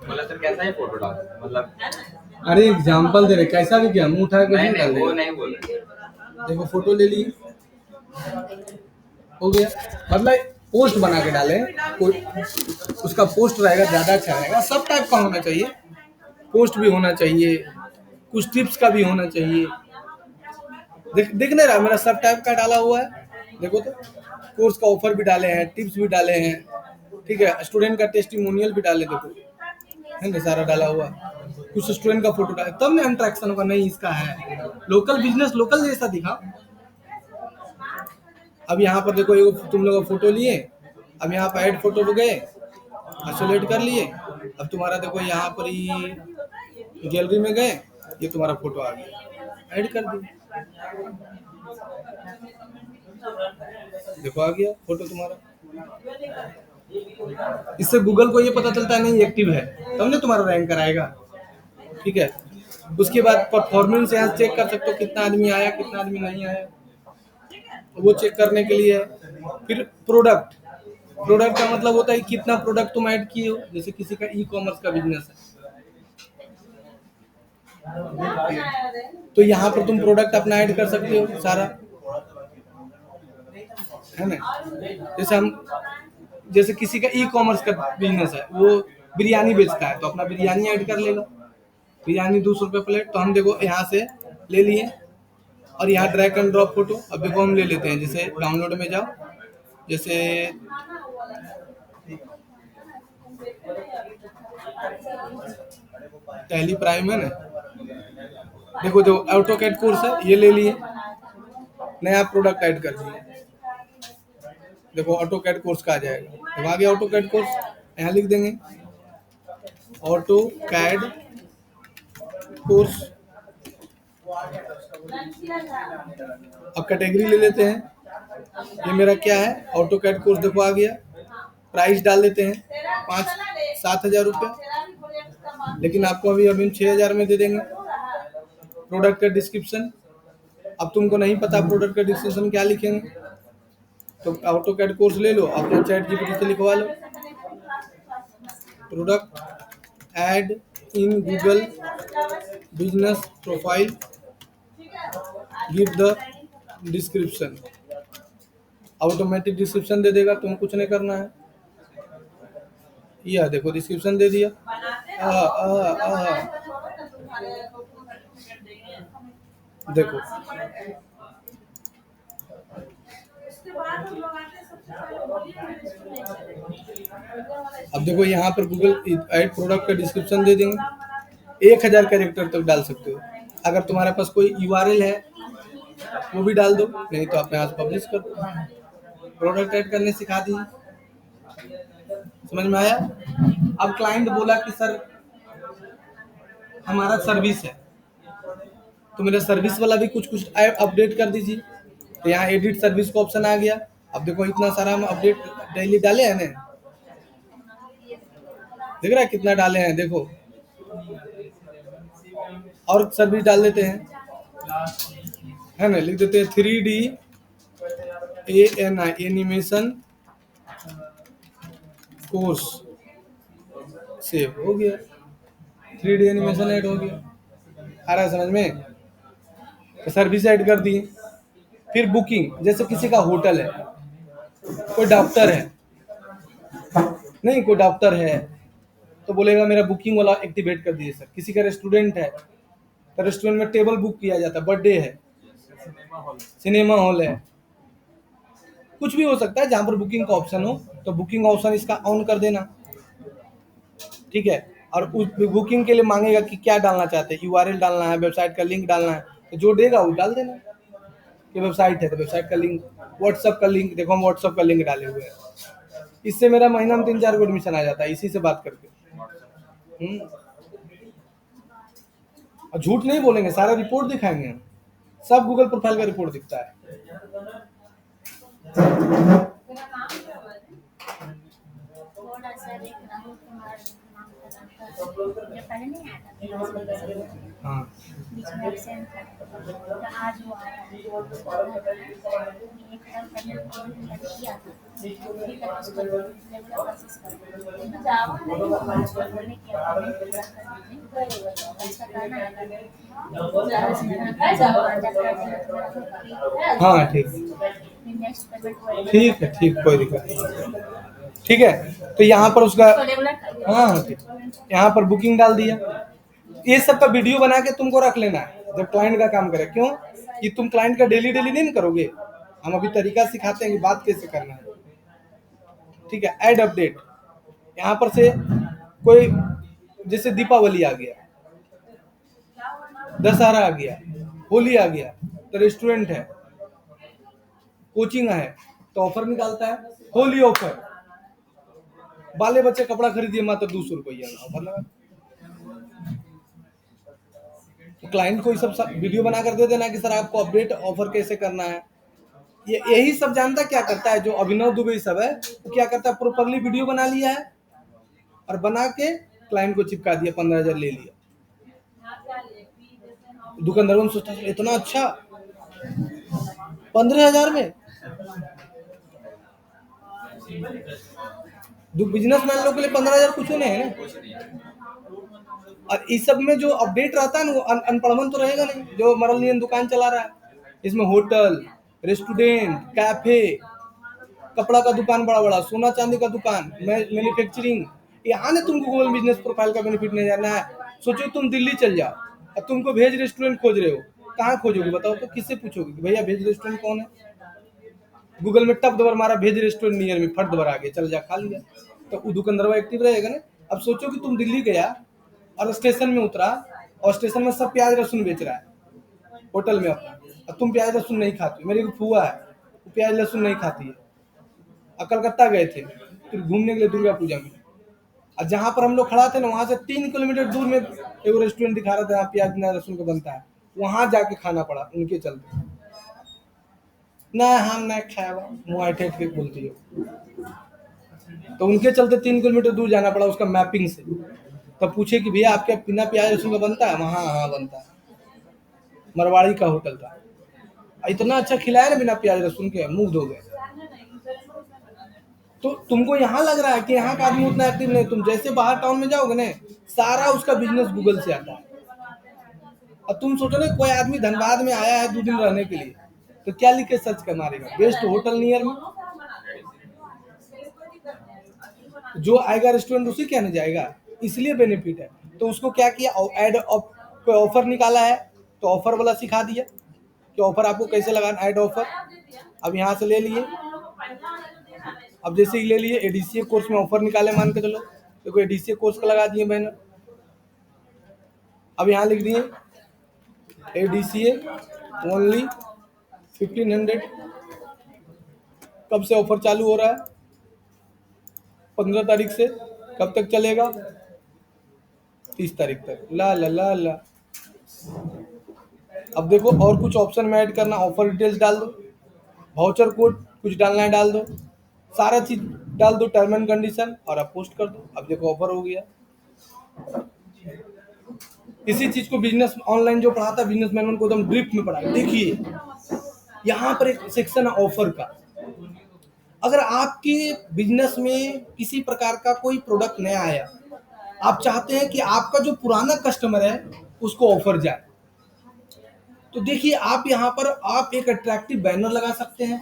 [SPEAKER 4] बोला सर कैसा है फोटो डाल, मतलब
[SPEAKER 1] अरे एग्जाम्पल दे रहे, कैसा भी क्या मुंह उठा के
[SPEAKER 4] नहीं
[SPEAKER 1] नहीं डाल
[SPEAKER 4] नहीं वो
[SPEAKER 1] देगा।
[SPEAKER 4] नहीं बोल रहे।
[SPEAKER 1] देखो फोटो ले ली, हो गया। मतलब पोस्ट बना के डालें, कोई उसका पोस्ट रहेगा ज्यादा अच्छा रहेगा। सब टाइप का होना चाहिए, पोस्ट भी होना चाहिए, कुछ टिप्स का भी होना चाहिए। दिख नहीं रहा मेरा सब टाइप का डाला हुआ है, देखो तो। कोर्स का ऑफर भी डाले हैं, टिप्स भी डाले हैं, ठीक है, स्टूडेंट का टेस्टिमोनियल भी डाले, देखो है ना, सारा डाला हुआ। कुछ स्टूडेंट का फोटो डाले, तब ना इंटरेक्शन होगा। नहीं इसका है लोकल बिजनेस, लोकल जैसा दिखा। अब यहाँ पर देखो, एगो तुम लोग फोटो लिए, अब यहाँ पर ऐड फोटो पे गए, आइसोलेट कर लिए। अब तुम्हारा देखो यहाँ पर ही गैलरी में गए, ये तुम्हारा फोटो आ गया, ऐड कर दिए, देखो आ गया फोटो तुम्हारा। इससे गूगल को ये पता चलता है नहीं एक्टिव है, तब ना तुम्हारा रैंक कराएगा, ठीक है। उसके बाद परफॉर्मेंस यहाँ चेक कर सकते हो, कितना आदमी आया कितना आदमी नहीं आया, वो चेक करने के लिए। फिर प्रोडक्ट, प्रोडक्ट का मतलब होता है कितना प्रोडक्ट तुम ऐड किए हो। जैसे किसी का ई कॉमर्स का बिजनेस है तो यहाँ पर तुम प्रोडक्ट अपना ऐड कर सकते हो सारा, है ना। जैसे किसी का ई कॉमर्स का बिजनेस है, वो बिरयानी बेचता है तो अपना बिरयानी ऐड कर लेगा, बिरयानी 200 रुपये प्लेट। तो हम देखो यहाँ से ले लिए और यहाँ ड्रैग एंड ड्रॉप फोटो। अब देखो हम ले लेते हैं, जैसे डाउनलोड में जाओ, जैसे टैली प्राइम है ना, देखो जो ऑटोकैड कोर्स है ये ले लिए, नया प्रोडक्ट ऐड कर दिए, देखो ऑटोकैड कोर्स का आ जाएगा। तो आ गया ऑटोकैड कोर्स, यहाँ लिख देंगे ऑटोकैड कोर्स। अब कैटेगरी ले लेते हैं, ये मेरा क्या है, ऑटोकैड कोर्स, देखो आ गया। प्राइस डाल देते हैं 5-7 हज़ार रुपये, लेकिन आपको अभी 6 हज़ार में दे देंगे। प्रोडक्ट का डिस्क्रिप्शन, अब तुमको नहीं पता प्रोडक्ट का डिस्क्रिप्शन क्या लिखेंगे, तो ऑटोकैड कोर्स ले लो, अपना चैट जीपीटी से लिखवा लो, product add in Google business profile, give the description. Automatic description दे देगा, तुम कुछ नहीं करना है। यह देखो डिस्क्रिप्शन दे दिया। देखो अब देखो यहाँ पर गूगल ऐड प्रोडक्ट का डिस्क्रिप्शन दे देंगे, 1000 कैरेक्टर तक डाल सकते हो। अगर तुम्हारे पास कोई यूआरएल है वो भी डाल दो, नहीं तो आप यहाँ से पब्लिश कर दो। प्रोडक्ट ऐड करने सिखा दी, समझ में आया। अब क्लाइंट बोला कि सर हमारा सर्विस है, तो मेरा सर्विस वाला भी कुछ अपडेट कर दीजिए। तो यहाँ एडिट सर्विस का ऑप्शन आ गया। अब देखो इतना सारा हम अपडेट डेली डाले हैं ना, देख रहा है कितना डाले हैं, देखो। और सर्विस डाल देते हैं, है ना, लिख देते हैं 3D ANI animation course, save हो गया, 3D एनिमेशन ऐड हो गया। आ रहा है समझ में, तो सर्विस ऐड कर दिए। फिर बुकिंग, जैसे किसी का होटल है, कोई डॉक्टर है, नहीं कोई डॉक्टर है तो बोलेगा मेरा बुकिंग वाला एक्टिवेट कर दिए सर। किसी का रेस्टोरेंट है तो रेस्टोरेंट में टेबल बुक किया जाता है, बर्थडे है, सिनेमा हॉल है, कुछ भी हो सकता है जहां पर बुकिंग का ऑप्शन हो, तो बुकिंग ऑप्शन इसका ऑन कर देना, ठीक है। और उस बुकिंग के लिए मांगेगा कि क्या डालना चाहते हैं, यूआरएल डालना है, वेबसाइट का लिंक डालना है, तो जो देगा वो डाल देना कि वेबसाइट है तो वेबसाइट का लिंक, व्हाट्सएप का लिंक, देखो हम व्हाट्सएप का लिंक डाले हुए हैं, इससे मेरा महीना में 3-4 को एडमिशन आ जाता है इसी से बात करके। और झूठ नहीं बोलेंगे, सारा रिपोर्ट दिखाएंगे हम। सब गूगल प्रोफाइल का रिपोर्ट दिखता है।
[SPEAKER 3] थोड़ा सा एक राहुल कुमार नाम का लड़का जो पहले नहीं आया था
[SPEAKER 1] हाँ
[SPEAKER 3] बीच में एब्सेंट था, तो आज वो आया है। एक साल पहले किया था, फिर तक उसको रेगुलर क्लासेस करते जावा नहीं किया था, नहीं पूरा कर दीजिए अच्छा करना है
[SPEAKER 1] हाँ ठीक
[SPEAKER 3] नेक्स्ट पेमेंट
[SPEAKER 1] ठीक है, ठीक, कोई दिक्कत नहीं। ठीक है, तो यहाँ पर उसका
[SPEAKER 3] रेगुलर कर
[SPEAKER 1] हाँ हाँ, ठीक, यहाँ पर बुकिंग डाल दिया। ये सब का वीडियो बना के तुमको रख लेना है जब क्लाइंट का काम करे। क्यों कि तुम क्लाइंट का डेली नहीं ना करोगे, हम अभी तरीका सिखाते हैं कि बात कैसे करना है। ठीक है, ऐड अपडेट, यहाँ पर से कोई जैसे दीपावली आ गया, दशहरा आ गया, होली आ गया, तो रेस्टोरेंट है, कोचिंग है, तो ऑफर निकालता है, होली ऑफर, बाले बच्चे कपड़ा खरीदिए मात्र 200 रुपया ऑफर लगा। तो क्लाइंट को ये सब वीडियो बना कर दे देना कि सर आपको अपडेट ऑफर कैसे करना है। ये यही सब जानता क्या करता है, जो अभिनव दुबे सब है वो क्या करता है, प्रॉपरली वीडियो बना लिया है और बना के क्लाइंट को चिपका दिया, 15,000 ले लिया। दुकानदारों ने सोचा इतना अच्छा 15,000 में। बिजनेसमैन लोग के लिए 15,000 कुछ नहीं है ना। और इस सब में जो अपडेट रहता है ना वो अनपढ़वन तो रहेगा नहीं, जो मरलियन दुकान चला रहा है। इसमें होटल, रेस्टोरेंट, कैफे, कपड़ा का दुकान बड़ा बड़ा, सोना चांदी का दुकान, मैन्युफैक्चरिंग, यहाँ ने तुमको गूगल बिजनेस प्रोफाइल का बेनिफिट नहीं जाना है। सोचो तुम दिल्ली चल जाओ और तुमको भेज रेस्टोरेंट खोज रहे हो, कहाँ खोजोगे बताओ तो, किससे पूछोगे कि भैया भेज रेस्टोरेंट कौन है? गूगल में टप दबर मारा भेज रेस्टोरेंट नियर में, फट दबर आ गया, चल जा खा लिया, तो वो दुकानदार एक्टिव रहेगा ना। अब सोचो कि तुम दिल्ली गया और स्टेशन में उतरा और स्टेशन में सब प्याज लहसुन बेच रहा है होटल में अपना, और तुम प्याज लहसुन नहीं खाती हो। मेरी एक फुआ है वो प्याज लहसुन नहीं खाती है, और कलकत्ता गए थे फिर घूमने के लिए दुर्गा पूजा में, और जहाँ पर हम लोग खड़ा थे ना वहाँ से 3 किलोमीटर दूर में एक रेस्टोरेंट दिखा रहा था जहाँ प्याज बिना लहसुन का बनता है, वहाँ जाके खाना पड़ा उनके चलते। ना हम ना खाया मुँह ठेठ के बोलती हो, तो उनके चलते 3 किलोमीटर दूर जाना पड़ा उसका मैपिंग से। तब पूछे कि भैया आपके बिना प्याज लहसुन का बनता है? वहाँ हाँ बनता है, मरवाड़ी का होटल था, इतना अच्छा खिलाया ना बिना प्याज लहसुन के, मुग्ध हो गए। तो तुमको यहाँ लग रहा है कि यहाँ का आदमी उतना एक्टिव नहीं, तुम जैसे बाहर टाउन में जाओगे ना सारा उसका बिजनेस गूगल से आता है। और तुम सोचो ना कोई आदमी धनबाद में आया है 2 दिन रहने के लिए, तो क्या लिख के सर्च कर मारेगा, बेस्ट होटल नियर में, जो आएगा रेस्टोरेंट उसी क्या नहीं जाएगा, इसलिए बेनिफिट है। तो उसको क्या किया, ऐड कोई ऑफर निकाला है तो ऑफर वाला सिखा दिया कि ऑफर आपको कैसे लगाना, ऐड ऑफर। अब यहाँ से ले लिए, अब जैसे ही ले लिए एडीसीए कोर्स में ऑफर निकाले, मान के चलो देखो एडीसीए कोर्स का लगा दिए बैनर। अब यहाँ लिख दिए एडीसीए ओनली 1500। कब से ऑफर चालू हो रहा है? 15 तारीख से। कब तक चलेगा? 30 तारीख तक। ला ला ला ला। अब देखो और कुछ ऑप्शन में ऐड करना, ऑफर डिटेल्स डाल दो, वाउचर कोड कुछ डालना है डाल दो, सारा चीज डाल दो, टर्म एंड कंडीशन, और अब पोस्ट कर दो। अब देखो ऑफर हो गया। इसी चीज को बिजनेस ऑनलाइन जो पढ़ाता है बिजनेसमैन उनको एकदम ड्रिफ्ट में पढ़ाया। देखिए यहाँ पर एक सेक्शन है ऑफर का। अगर आपके बिजनेस में किसी प्रकार का कोई प्रोडक्ट नया आया, आप चाहते हैं कि आपका जो पुराना कस्टमर है उसको ऑफर जाए, तो देखिए आप यहाँ पर आप एक अट्रैक्टिव बैनर लगा सकते हैं।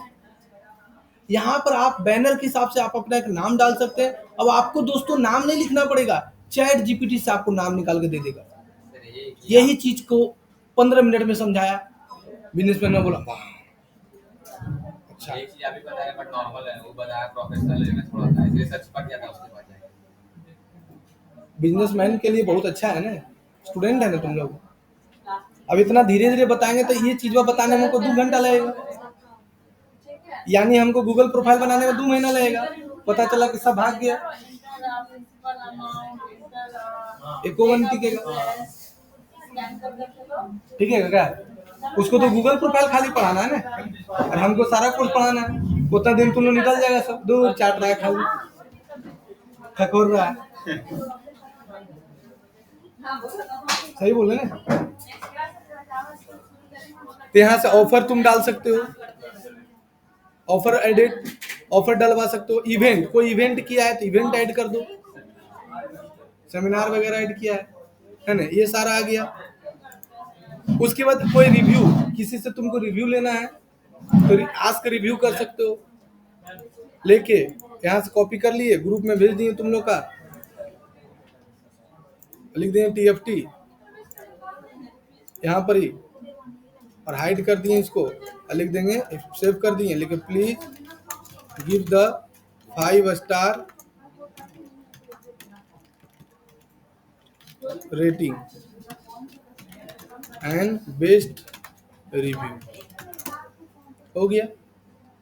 [SPEAKER 1] यहाँ पर आप बैनर के हिसाब से आप अपना एक नाम डाल सकते हैं। अब आपको दोस्तों नाम नहीं लिखना पड़ेगा, चैट जीपीटी से आपको नाम निकाल के दे देगा। यही चीज को 15 मिनट में समझाया बिजनेसमैन ने, बोला वाह अच्छा।
[SPEAKER 4] एक चीज अभी बताया बट नॉर्मल है, वो बताया प्रोफेशनल है थोड़ा सा, इसलिए सर्च पर किया था उसके बाद जाके।
[SPEAKER 1] बिजनेसमैन के लिए बहुत अच्छा है ना, स्टूडेंट है ना तुम लोग। अब इतना धीरे धीरे बताएंगे तो ये चीज बताने में हमको 2 घंटा लगेगा, यानी हमको गूगल प्रोफाइल बनाने में 2 महीना लगेगा। पता चला कि सब भाग गया,
[SPEAKER 6] प्रिंसिपल अमाउंट,
[SPEAKER 1] एको वन टिकेगा,
[SPEAKER 6] स्कैन कर देते तो
[SPEAKER 1] ठीक है क्या? उसको तो गूगल प्रोफाइल खाली पढ़ाना है ना, और हमको सारा कोर्स पढ़ाना है। उतना दिन तुम लोग निकल जाएगा, सब दूर चाट रहा है, खाली खकोर रहा है। सही बोले ना? तो यहाँ से ऑफर तुम डाल सकते हो, ऑफर एडिट, ऑफर डलवा सकते हो। इवेंट, कोई इवेंट किया है तो इवेंट ऐड कर दो, सेमिनार वगैरह ऐड किया है ना, ये सारा आ गया। उसके बाद कोई रिव्यू, किसी से तुमको रिव्यू लेना है तो आस्क रिव्यू कर सकते हो, लेके यहाँ से कॉपी कर लिए, ग्रुप में भेज दिए तुम लोग का, लिख दिए TFT यहाँ पर ही, और हाइड कर दिए इसको, और लिख देंगे, सेव कर दिए, लेकिन please give the 5 star rating and best review. हो गया।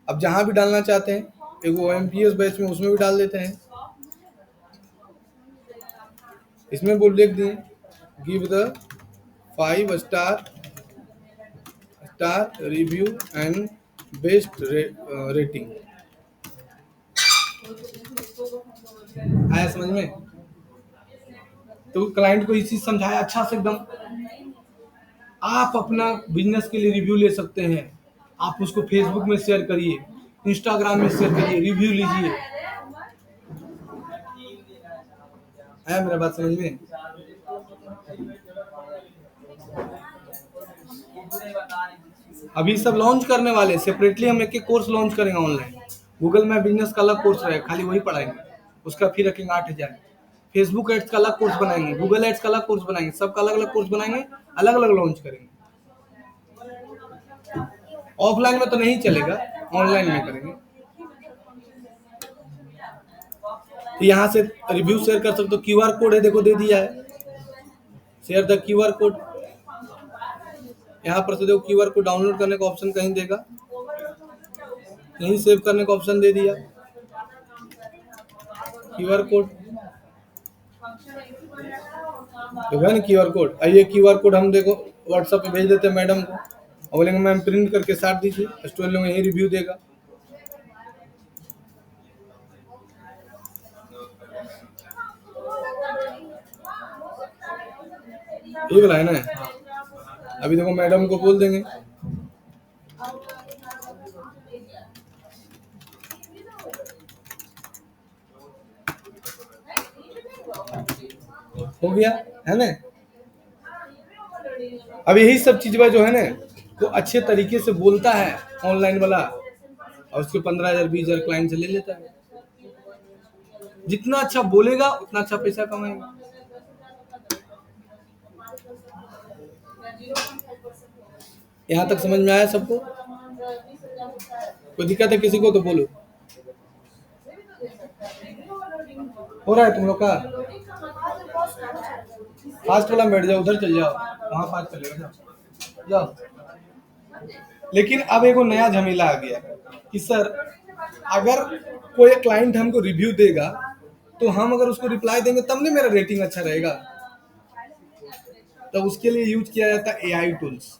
[SPEAKER 1] अब जहां भी डालना चाहते हैं, एक OMPS बैच में उसमें भी डाल देते हैं, इसमें बोल लिख दिए give the 5 star review and best rating. आया समझ में? तो क्लाइंट को ये चीज समझाया अच्छा से एकदम। आप अपना बिजनेस के लिए रिव्यू ले सकते हैं, आप उसको फेसबुक में शेयर करिए, इंस्टाग्राम में शेयर करिए, रिव्यू लीजिए। है मेरा बात समझ में? अभी सब लॉन्च करने वाले, सेपरेटली हम एक कोर्स लॉन्च करेंगे ऑनलाइन। गूगल मैप बिजनेस का अलग कोर्स रहेगा, खाली वही पढ़ाएंगे, उसका फी रखेंगे 8,000। फेसबुक एड्स का अलग कोर्स बनाएंगे, गूगल एड्स का अलग कोर्स बनाएंगे, सबका अलग अलग कोर्स बनाएंगे, अलग अलग लॉन्च करेंगे। ऑफलाइन में तो नहीं चलेगा, ऑनलाइन में करेंगे। तो यहाँ से रिव्यू शेयर कर सकते हो, QR कोड है, देखो दे दिया है, शेयर द QR कोड। यहाँ पर से देखो QR कोड डाउनलोड करने का ऑप्शन कहीं देगा, कहीं सेव करने का ऑप्शन दे दिया, QR कोड देखा ना, QR कोड। ये QR कोड हम देखो व्हाट्सएप पे भेज देते हैं मैडम को, और बोलेंगे मैम प्रिंट करके साथ दीजिए, स्टूडेंट लोग यही रिव्यू देगा। ये बोला है ना, अभी देखो मैडम को बोल देंगे, हो गया है ना। अब यही सब चीज जो है ना, वो अच्छे तरीके से बोलता है ऑनलाइन वाला, और उसके 15,000 20,000 क्लाइंट से ले लेता है। जितना अच्छा बोलेगा उतना अच्छा पैसा कमाएगा। यहाँ तक समझ में आया सबको? कोई दिक्कत है किसी को तो बोलो। हो रहा है तुम लोग का? फास्ट वाला बैठ जाओ, उधर चल जाओ, वहां फास्ट चलेगा, जाओ। लेकिन अब एक नया झमेला आ गया कि सर अगर कोई क्लाइंट हमको रिव्यू देगा तो हम अगर उसको रिप्लाई देंगे तब नहीं मेरा रेटिंग अच्छा रहेगा। तो उसके लिए यूज किया जाता है AI टूल्स,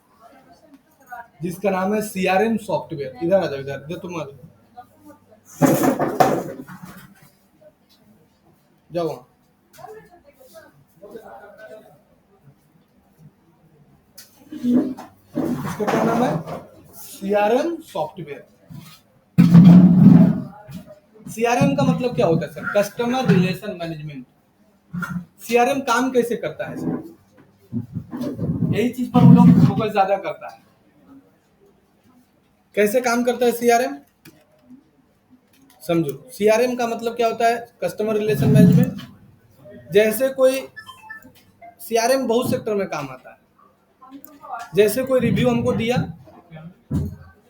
[SPEAKER 1] जिसका नाम है CRM सॉफ्टवेयर। इधर आ जाओ, इधर तुम आ जाओ, वहां इसका क्या नाम है? CRM software. CRM का मतलब क्या होता है sir? Customer relation management. CRM काम कैसे करता है सर? यही चीज पर वो लोग फोकस ज्यादा करता है। कैसे काम करता है CRM? समझो, CRM का मतलब क्या होता है? Customer relation management. जैसे कोई CRM बहुत सेक्टर में काम आता है। जैसे कोई रिव्यू हमको दिया,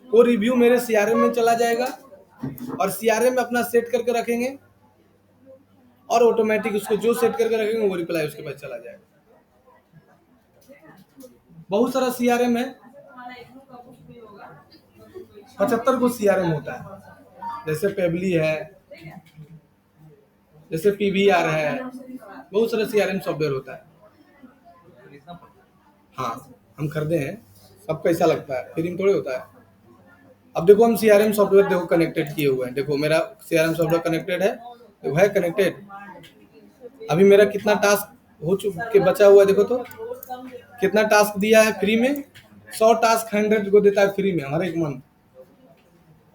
[SPEAKER 1] वो रिव्यू मेरे CRM में चला जाएगा, और CRM में अपना सेट करके रखेंगे, और ऑटोमेटिक उसको जो सेट करके रखेंगे वो रिप्लाई उसके पास चला जाएगा। बहुत सारा CRM है, 75 को CRM होता है। जैसे पेबली है, जैसे PVR है, बहुत सारा CRM सॉफ्टवेयर होता है। हाँ, हम खरीदे हैं, सब कैसा लगता है, फ्री में थोड़ी होता है। अब देखो हम CRM सॉफ्टवेयर देखो कनेक्टेड किए हुए हैं, देखो मेरा CRM सॉफ्टवेयर कनेक्टेड है, देखो है कनेक्टेड। अभी मेरा कितना टास्क हो चुके बचा हुआ है, देखो तो कितना टास्क दिया है फ्री में, 100 टास्क 100 को देता है फ्री में हर एक मंथ,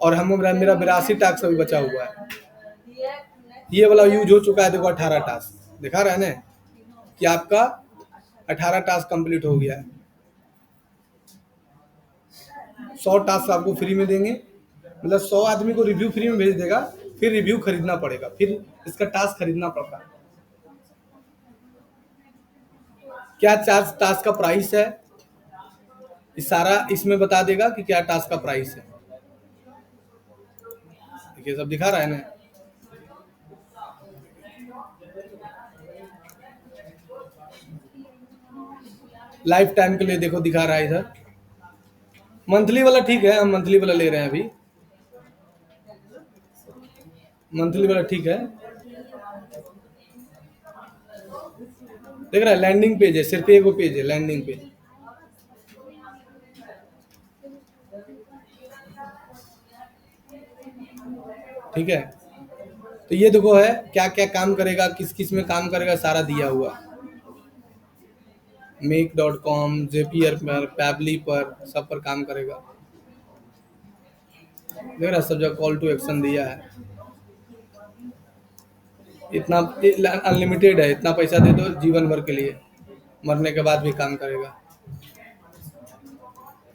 [SPEAKER 1] और हम मेरा 82 टास्क अभी बचा हुआ है। ये वाला यूज हो चुका है, देखो 18 टास्क दिखा रहा है ना कि आपका 18 टास्क कंप्लीट हो गया है। 100 टास्क आपको फ्री में देंगे, मतलब 100 आदमी को रिव्यू फ्री में भेज देगा, फिर रिव्यू खरीदना पड़ेगा, फिर इसका टास्क खरीदना पड़ता है। क्या चार्ज टास्क का प्राइस है, इस सारा इसमें बता देगा कि क्या टास्क का प्राइस है। देखिए सब दिखा रहा है ना। लाइफ टाइम के लिए देखो दिखा रहा है इधर। मंथली वाला ठीक है, हम मंथली वाला ले रहे हैं अभी, मंथली वाला ठीक है। देख रहा है लैंडिंग पेज है, सिर्फ एक वो पेज है लैंडिंग पेज। ठीक है, तो ये देखो है क्या क्या काम करेगा, किस किस में काम करेगा, सारा दिया हुआ। make.com, Zapier पर, पैबली पर, सब पर काम करेगा। देख रहा सब जगह कॉल टू एक्शन दिया है। इतना अनलिमिटेड है, इतना पैसा दे दो जीवन भर के लिए, मरने के बाद भी काम करेगा,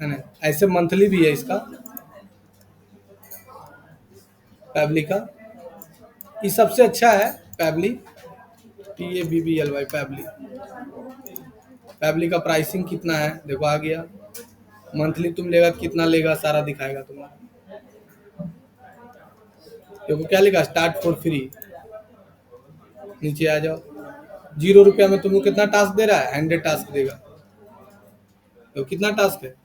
[SPEAKER 1] है ना। ऐसे मंथली भी है इसका पैबली का, ये सबसे अच्छा है पैबली, PABBLY पैबली। पैबली का प्राइसिंग कितना है देखो आ गया, मंथली तुम लेगा कितना लेगा सारा दिखाएगा तुम्हारा। देखो क्या लिखा, स्टार्ट फॉर फ्री, नीचे आ जाओ। 0 रुपया में तुमको कितना टास्क दे रहा है, 100 टास्क देगा। तो कितना टास्क है,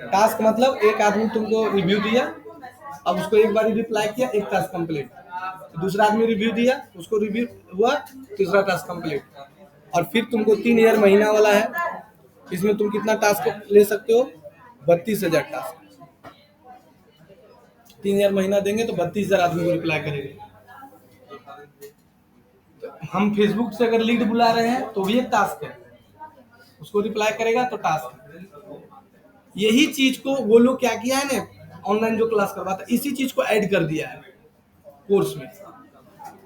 [SPEAKER 1] टास्क मतलब एक आदमी तुमको रिव्यू दिया, अब उसको एक बार रिप्लाई किया, एक टास्क कंप्लीट। दूसरा आदमी रिव्यू दिया, उसको रिव्यू हुआ, तीसरा टास्क कंप्लीट। और फिर तुमको 3 ईयर महीना वाला है, इसमें तुम कितना टास्क ले सकते हो, 32,000 टास्क। 3 ईयर महीना देंगे तो 32,000 आदमी को रिप्लाई करेंगे। हम फेसबुक से अगर लीड बुला रहे हैं तो भी एक टास्क है, उसको रिप्लाई करेगा तो टास्क है। यही चीज को वो लोग क्या किया है ना, ऑनलाइन जो क्लास करवाता इसी चीज को ऐड कर दिया है कोर्स में।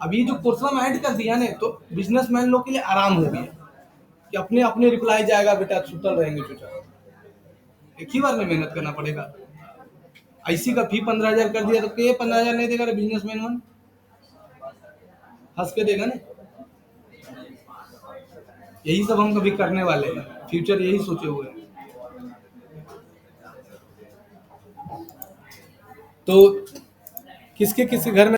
[SPEAKER 1] अभी जो कोर्स में ऐड कर दिया ना, तो बिजनेसमैन लोग के लिए आराम हो गया कि अपने अपने रिप्लाई जाएगा, बेटा सुतल रहेंगे चुपचाप, एक ही बार में मेहनत करना पड़ेगा। IC का फी 15,000 कर दिया तो ये 15,000 नहीं देगा बिजनेसमैन वन, हंस के देगा ना। यही सब हम कभी करने वाले हैं, फ्यूचर यही सोचे हुए हैं। तो किसके किसके घर में